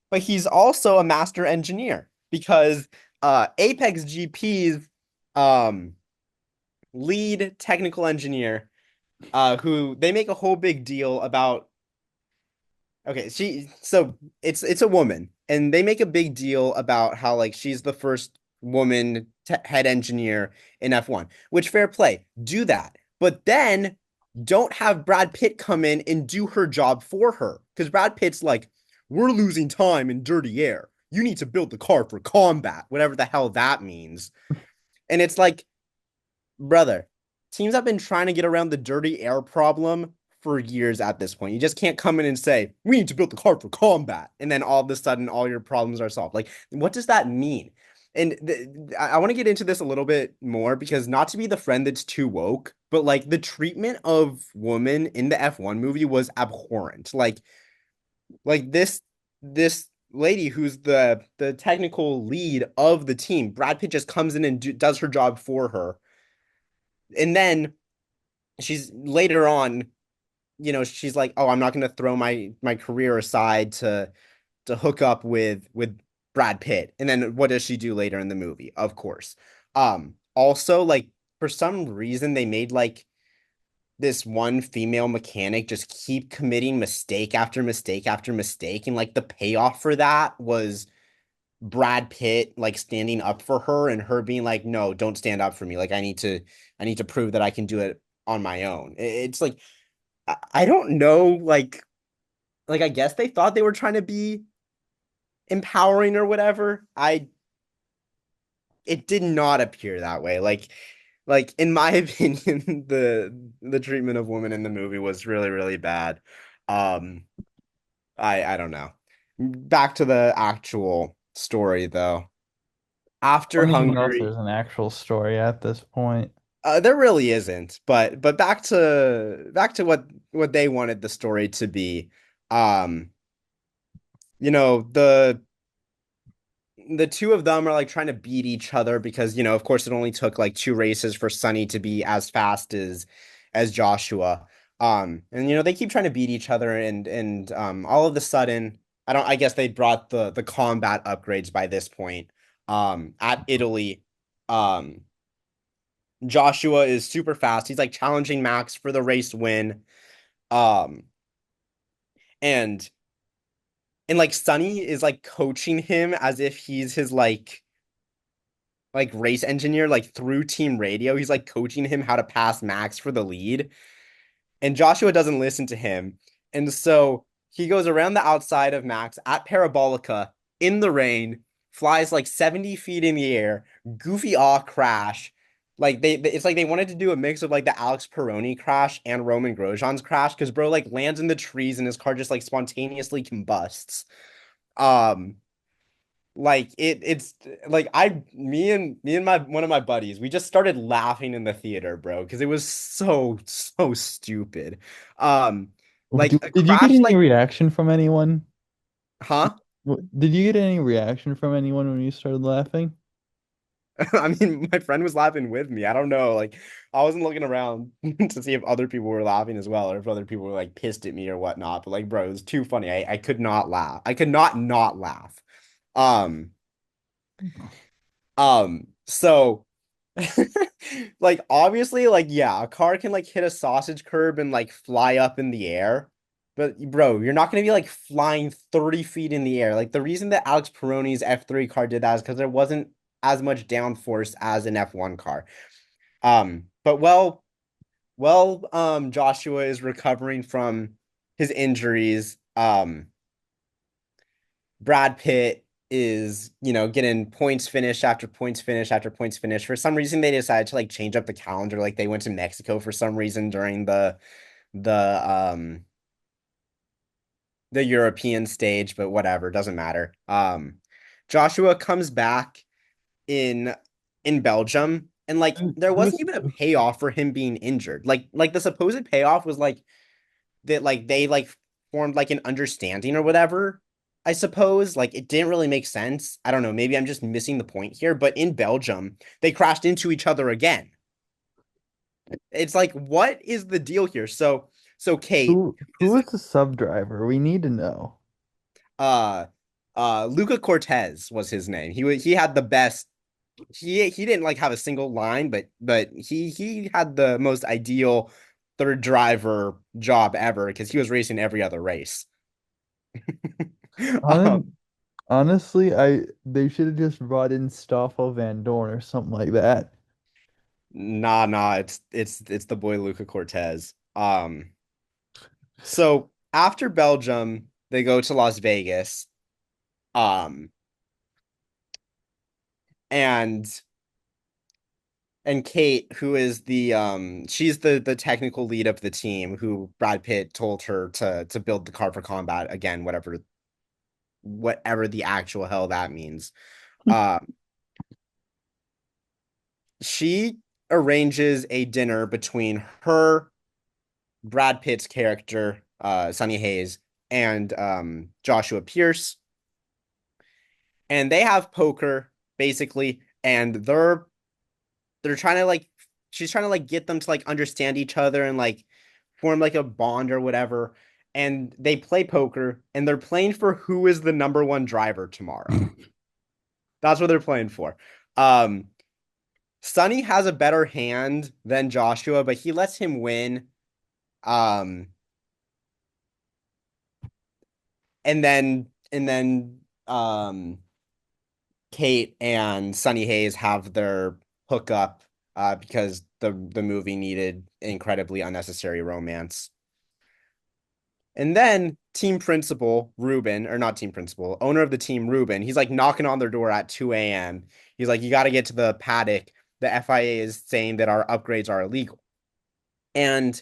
but he's also a master engineer because Apex GP's lead technical engineer, who they make a whole big deal about. Okay, it's a woman, and they make a big deal about how like she's the first woman head engineer in F1, which fair play, do that. But then don't have Brad Pitt come in and do her job for her. Because Brad Pitt's like, we're losing time in dirty air. You need to build the car for combat, whatever the hell that means. And it's like, brother, teams have been trying to get around the dirty air problem for years at this point. You just can't come in and say, we need to build the car for combat. And then all of a sudden, all your problems are solved. Like, what does that mean? And I want to get into this a little bit more because not to be the friend that's too woke, but like the treatment of women in the F1 movie was abhorrent. Like this lady who's the technical lead of the team, Brad Pitt just comes in and does her job for her. And then she's later on, she's like, oh, I'm not going to throw my career aside to hook up with Brad Pitt. And then what does she do later in the movie? Of course. Also, like, for some reason they made like this one female mechanic just keep committing mistake after mistake after mistake, and like the payoff for that was Brad Pitt like standing up for her and her being like, no, don't stand up for me. Like I need to prove that I can do it on my own. It's like I don't know, like I guess they thought they were trying to be empowering or whatever. It did not appear that way. Like in my opinion, the treatment of women in the movie was really, really bad. I don't know. Back to the actual story though. I After don't even know if Hungary, there's an actual story at this point. there really isn't. But back to what they wanted the story to be. Um, the two of them are like trying to beat each other because, of course it only took like 2 races for Sonny to be as fast as Joshua. And they keep trying to beat each other and all of a sudden, I guess they brought the combat upgrades by this point. At Italy, Joshua is super fast. He's like challenging Max for the race win. Um, and like Sonny is like coaching him as if he's his like race engineer, like through team radio. He's like coaching him how to pass Max for the lead. And Joshua doesn't listen to him. And so he goes around the outside of Max at Parabolica in the rain, flies like 70 feet in the air, goofy awe crash. Like it's like they wanted to do a mix of like the Alex Peroni crash and Roman Grosjean's crash because bro like lands in the trees and his car just like spontaneously combusts. Um, like it's like me and my one of my buddies, we just started laughing in the theater, bro, because it was so stupid. Um, like a Did you get crash any like reaction from anyone? huh? Did you get any reaction from anyone when you started laughing? I mean, my friend was laughing with me. I don't know. Like, I wasn't looking around to see if other people were laughing as well, or if other people were like pissed at me or whatnot. But like, bro, it was too funny. I could not laugh. I could not laugh. Um, so like obviously, like, yeah, a car can like hit a sausage curb and like fly up in the air. But bro, you're not gonna be like flying 30 feet in the air. Like the reason that Alex Peroni's F3 car did that is because there wasn't as much downforce as an F1 car. But Joshua is recovering from his injuries. Brad Pitt is, getting points finish after points finish after points finish. For some reason, they decided to like change up the calendar. Like they went to Mexico for some reason during the the European stage, but whatever, doesn't matter. Joshua comes back in in Belgium, and like there wasn't Who's even a payoff for him being injured. Like the supposed payoff was like that like they like formed like an understanding or whatever. I suppose like it didn't really make sense. I don't know, maybe I'm just missing the point here, but in Belgium, they crashed into each other again. It's like what is the deal here? So Kate who is the sub driver? We need to know. uh Luca Cortez was his name. He had the best he didn't like have a single line, but he had the most ideal third driver job ever because he was racing every other race. Um, Hon Honestly, they should have just brought in Stoffel Van Dorn or something like that. nah, it's the boy Luca Cortez. So after Belgium, they go to Las Vegas. Um, and Kate, who is she's the technical lead of the team, who Brad Pitt told her to build the car for combat again, whatever the actual hell that means. Um, she arranges a dinner between her, Brad Pitt's character, Sonny Hayes, and Joshua Pierce, and they have poker basically, and they're trying to like she's trying to like get them to like understand each other and like form like a bond or whatever. And they play poker and they're playing for who is the number one driver tomorrow. That's what they're playing for. Um, Sonny has a better hand than Joshua, but he lets him win. Um, and then Kate and Sonny Hayes have their hookup because the movie needed incredibly unnecessary romance. And then team principal Ruben, or not team principal, owner of the team Ruben, he's like knocking on their door at 2 a.m. He's like, you got to get to the paddock. The FIA is saying that our upgrades are illegal. And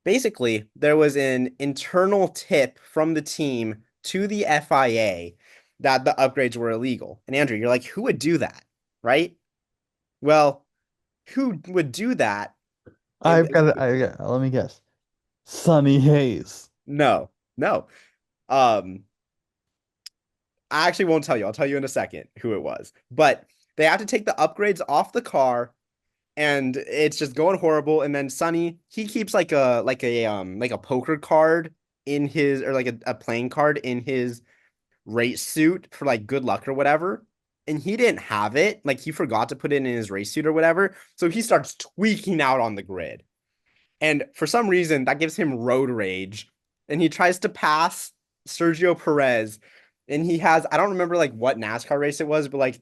basically, there was an internal tip from the team to the FIA that the upgrades were illegal. And Andrew, you're like, who would do that? Right? Well, who would do that? Let me guess. Sunny Hayes. No, no. Um, I actually won't tell you. I'll tell you in a second who it was. But they have to take the upgrades off the car and it's just going horrible. And then Sonny, he keeps like a poker card in his or like a playing card in his race suit for like good luck or whatever. And he didn't have it. Like he forgot to put it in his race suit or whatever. So he starts tweaking out on the grid. And for some reason, that gives him road rage. And he tries to pass Sergio Perez. And he has, I don't remember like what NASCAR race it was, but like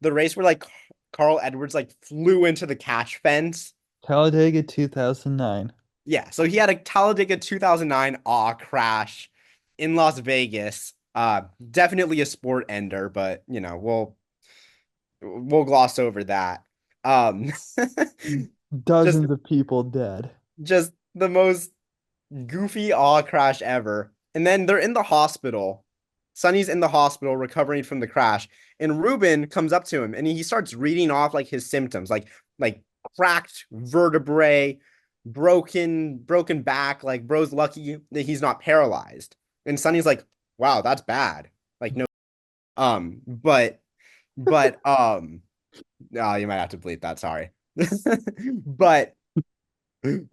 the race where like Carl Edwards like flew into the catch fence. Talladega 2009. Yeah. So he had a Talladega 2009 awe crash in Las Vegas. Definitely a sport ender, but we'll gloss over that. Um, just Dozens of people dead. just the most goofy awe crash ever. And then they're in the hospital. Sonny's in the hospital recovering from the crash, and Ruben comes up to him and he starts reading off like his symptoms, like cracked vertebrae, broken back. Like bro's lucky that he's not paralyzed. And Sonny's like, "Wow, that's bad." Like no, but no, you might have to bleep that. Sorry, but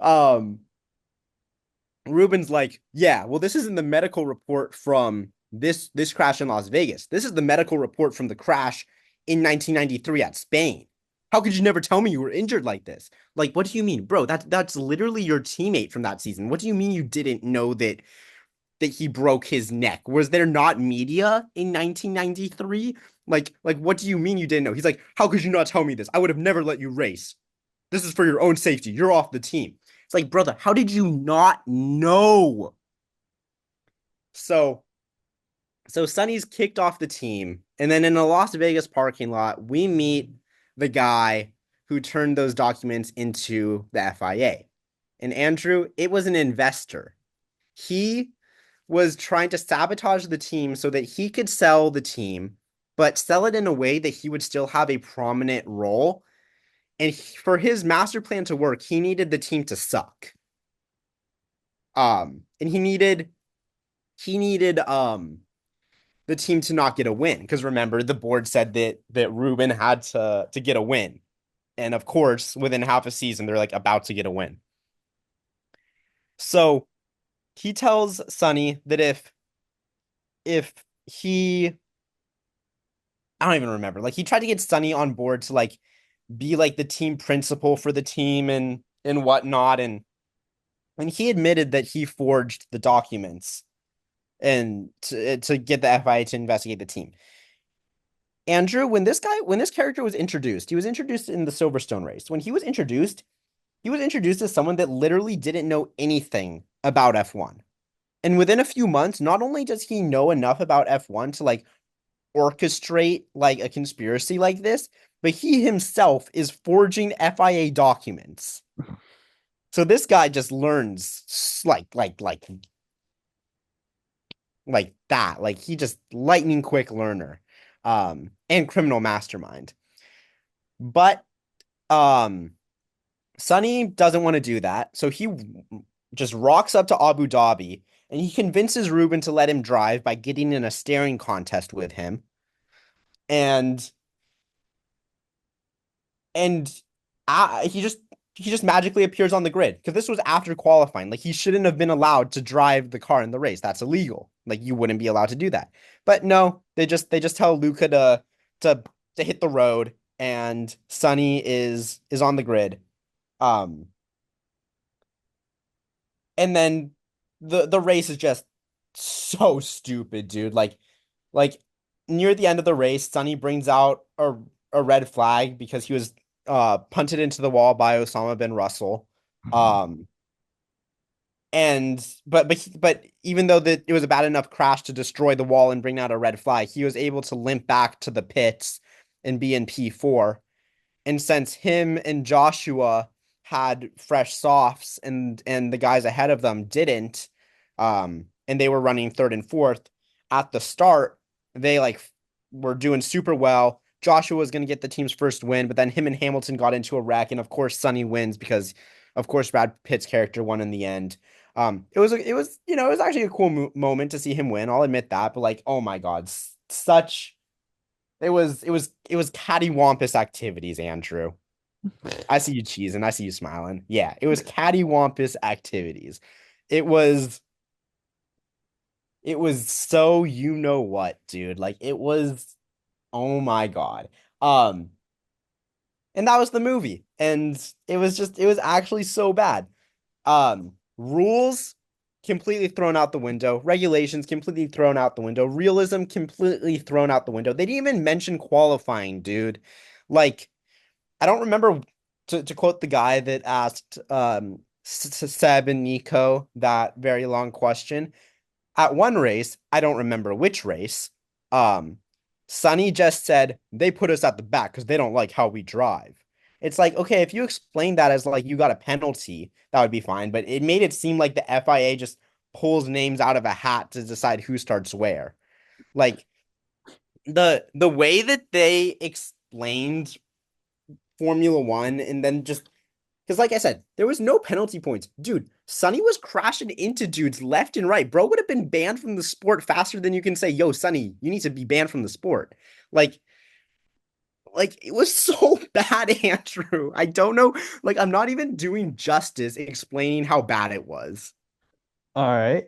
um. Ruben's like, yeah, well, this isn't the medical report from this crash in Las Vegas. This is the medical report from the crash in 1993 at Spain. How could you never tell me you were injured like this? Like, what do you mean, bro? That's literally your teammate from that season. What do you mean you didn't know that he broke his neck? Was there not media in 1993? Like what do you mean you didn't know? He's like, how could you not tell me this? I would have never let you race. This is for your own safety. You're off the team. It's like, brother, how did you not know? So, so Sonny's kicked off the team, and then in a Las Vegas parking lot, we meet the guy who turned those documents into the FIA. And Andrew, it was an investor. He was trying to sabotage the team so that he could sell the team, but sell it in a way that he would still have a prominent role. And for his master plan to work, he needed the team to suck. And he needed the team to not get a win, because remember the board said that Ruben had to get a win, and of course within half a season they're like about to get a win. So he tells Sonny that if he I don't even remember, like he tried to get Sonny on board to like be like the team principal for the team and whatnot, and he admitted that he forged the documents and to get the FIA to investigate the team. Andrew, when this character was introduced, he was introduced in the Silverstone race. When he was introduced as someone that literally didn't know anything about F1. And within a few months, not only does he know enough about F1 to like orchestrate like a conspiracy like this, but he himself is forging FIA documents. So this guy just learns like that. Like he just lightning quick learner. And criminal mastermind. But Sonny doesn't want to do that. So he just rocks up to Abu Dhabi and he convinces Ruben to let him drive by getting in a staring contest with him. And he just magically appears on the grid, because this was after qualifying. Like he shouldn't have been allowed to drive the car in the race. That's illegal. Like you wouldn't be allowed to do that. But no, they just tell Luca to hit the road, and Sonny is on the grid. And then the race is just so stupid, dude. Like near the end of the race, Sonny brings out a red flag because he was punted into the wall by Osama bin Russell. And but even though that it was a bad enough crash to destroy the wall and bring out a red flag, he was able to limp back to the pits and be in P4. And since him and Joshua had fresh softs and the guys ahead of them didn't, and they were running third and fourth at the start, they like were doing super well. Joshua was going to get the team's first win, but then him and Hamilton got into a wreck, and of course Sonny wins because, of course, Brad Pitt's character won in the end. It was actually a cool moment to see him win. I'll admit that, but like, oh my God, it was cattywampus activities, Andrew. I see you cheesing. I see you smiling. Yeah, it was cattywampus activities. It was so you know what, dude. Like it was, oh my God. And that was the movie. And it was actually so bad. Rules completely thrown out the window. Regulations completely thrown out the window. Realism completely thrown out the window. They didn't even mention qualifying, dude. Like, I don't remember, to quote the guy that asked Seb and Nico that very long question. at one race, I don't remember which race, um, Sonny just said they put us at the back because they don't like how we drive. It's like, okay, if you explain that as like you got a penalty, that would be fine. But it made it seem like the FIA just pulls names out of a hat to decide who starts where. Like the way that they explained Formula One and then just because, like I said, there was no penalty points. Dude, Sonny was crashing into dudes left and right. Bro would have been banned from the sport faster than you can say, yo, Sonny, you need to be banned from the sport. Like, it was so bad, Andrew. I don't know. Like, I'm not even doing justice explaining how bad it was. All right.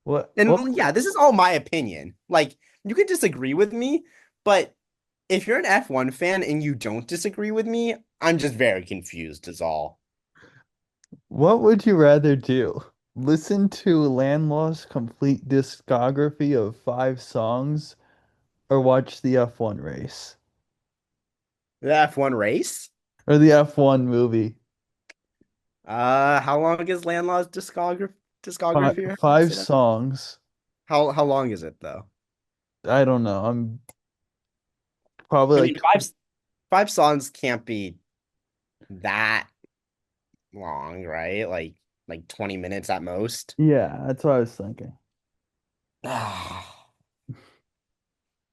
What And yeah, this is all my opinion. Like, you can disagree with me, but if you're an F1 fan and you don't disagree with me, I'm just very confused, is all. what would you rather do? Listen to Landlaw's complete discography of 5 songs or watch the F1 race The F1 race? or the F1 movie? How long is Landlaw's discography? Or how do you Five say that? songs. How long is it though? I don't know. I'm probably I like mean, five songs can't be that long, right? Like 20 minutes at most. yeah, that's what I was thinking.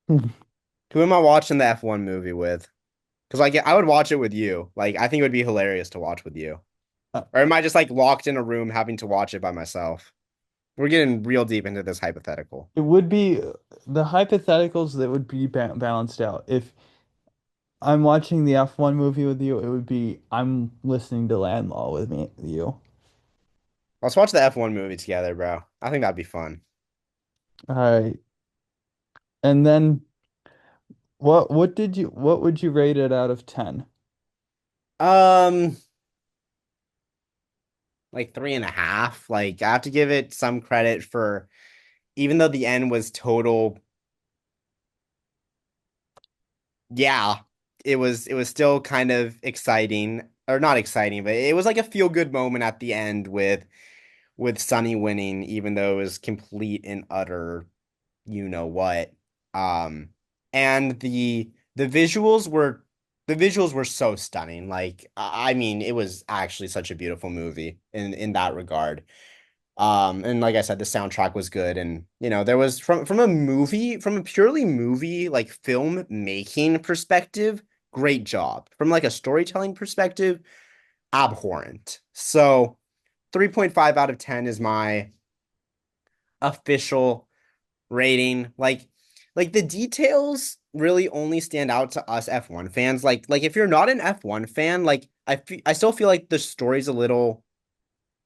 Who am I watching the F1 movie with? Because like I would watch it with you. Like I think it would be hilarious to watch with you. Uh, Or am I just like locked in a room having to watch it by myself? We're getting real deep into this hypothetical. It would be the hypotheticals that would be balanced out. If I'm watching the F1 movie with you, it would be I'm listening to Landlaw with you. Let's watch the F1 movie together, bro. I think that'd be fun. All right. And then what would you rate it out of 10? Um, like 3.5. Like I have to give it some credit for even though the end was total, yeah, it was still kind of exciting. Or not exciting, but it was like a feel good moment at the end with Sonny winning, even though it was complete and utter, you know what. Um, and the visuals were so stunning. Like I mean, it was actually such a beautiful movie in that regard. And like I said, the soundtrack was good, and there was from a purely movie like film making perspective, great job. From like a storytelling perspective, abhorrent. So 3.5 out of 10 is my official rating. Like the details really only stand out to us F1 fans. Like if you're not an F1 fan, like I still feel like the story's a little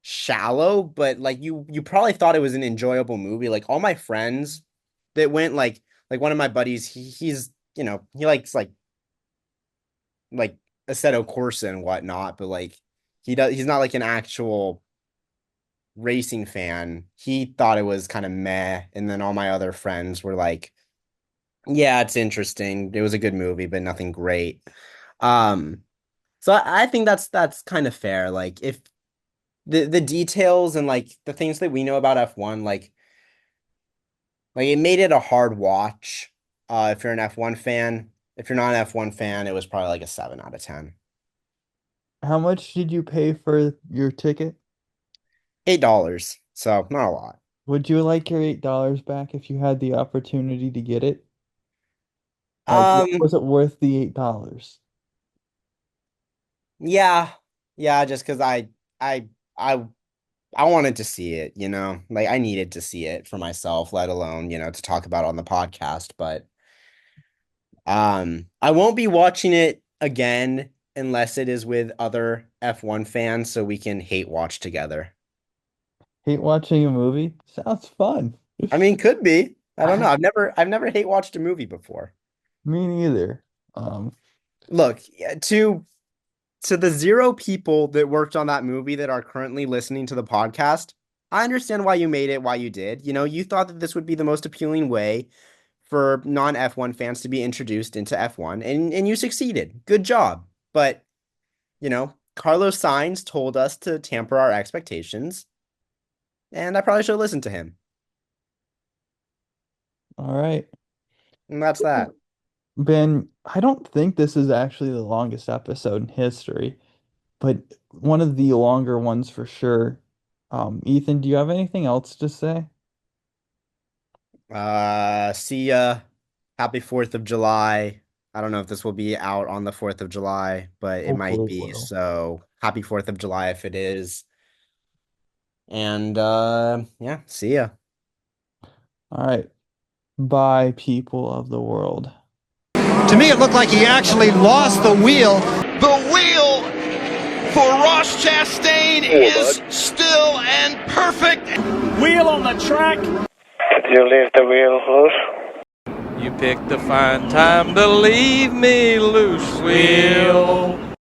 shallow, but like you probably thought it was an enjoyable movie. Like all my friends that went, like one of my buddies, he's he likes like Assetto Corsa and whatnot, but like he's not like an actual racing fan. He thought it was kind of meh, and then all my other friends were like, yeah, it's interesting. It was a good movie, but nothing great. Um, so I think that's kind of fair. Like if the details and like the things that we know about F1, like it made it a hard watch. If you're an F1 fan, if you're not an F1 fan, it was probably like a 7 out of 10. How much did you pay for your ticket? $8, so not a lot. Would you like your $8 back if you had the opportunity to get it? Like, Um, was it worth the $8? yeah, yeah, just because I, I, I wanted to see it, like I needed to see it for myself, let alone, to talk about it on the podcast. But I won't be watching it again unless it is with other F1 fans so we can hate watch together. Hate watching a movie? Sounds fun. I mean, could be. I don't know. I've never hate watched a movie before. Me neither. Um, Look, yeah, to the 0 people that worked on that movie that are currently listening to the podcast, I understand why you made it, why you did. You thought that this would be the most appealing way for non-F1 fans to be introduced into F1, and you succeeded. Good job. But, Carlos Sainz told us to tamper our expectations, and I probably should have listened to him. All right. And that's that. Ben, I don't think this is actually the longest episode in history, but one of the longer ones for sure. Ethan, do you have anything else to say? See ya. Happy 4th of July. I don't know if this will be out on the 4th of July, but it might Hopefully it be. will. So happy 4th of July if it is. And yeah, see ya. All right. Bye, people of the world. To me, it looked like he actually lost the wheel. The wheel for Ross Chastain is still and perfect. Wheel on the track. Did you leave the wheel loose? You picked a fine time to leave me loose, wheel.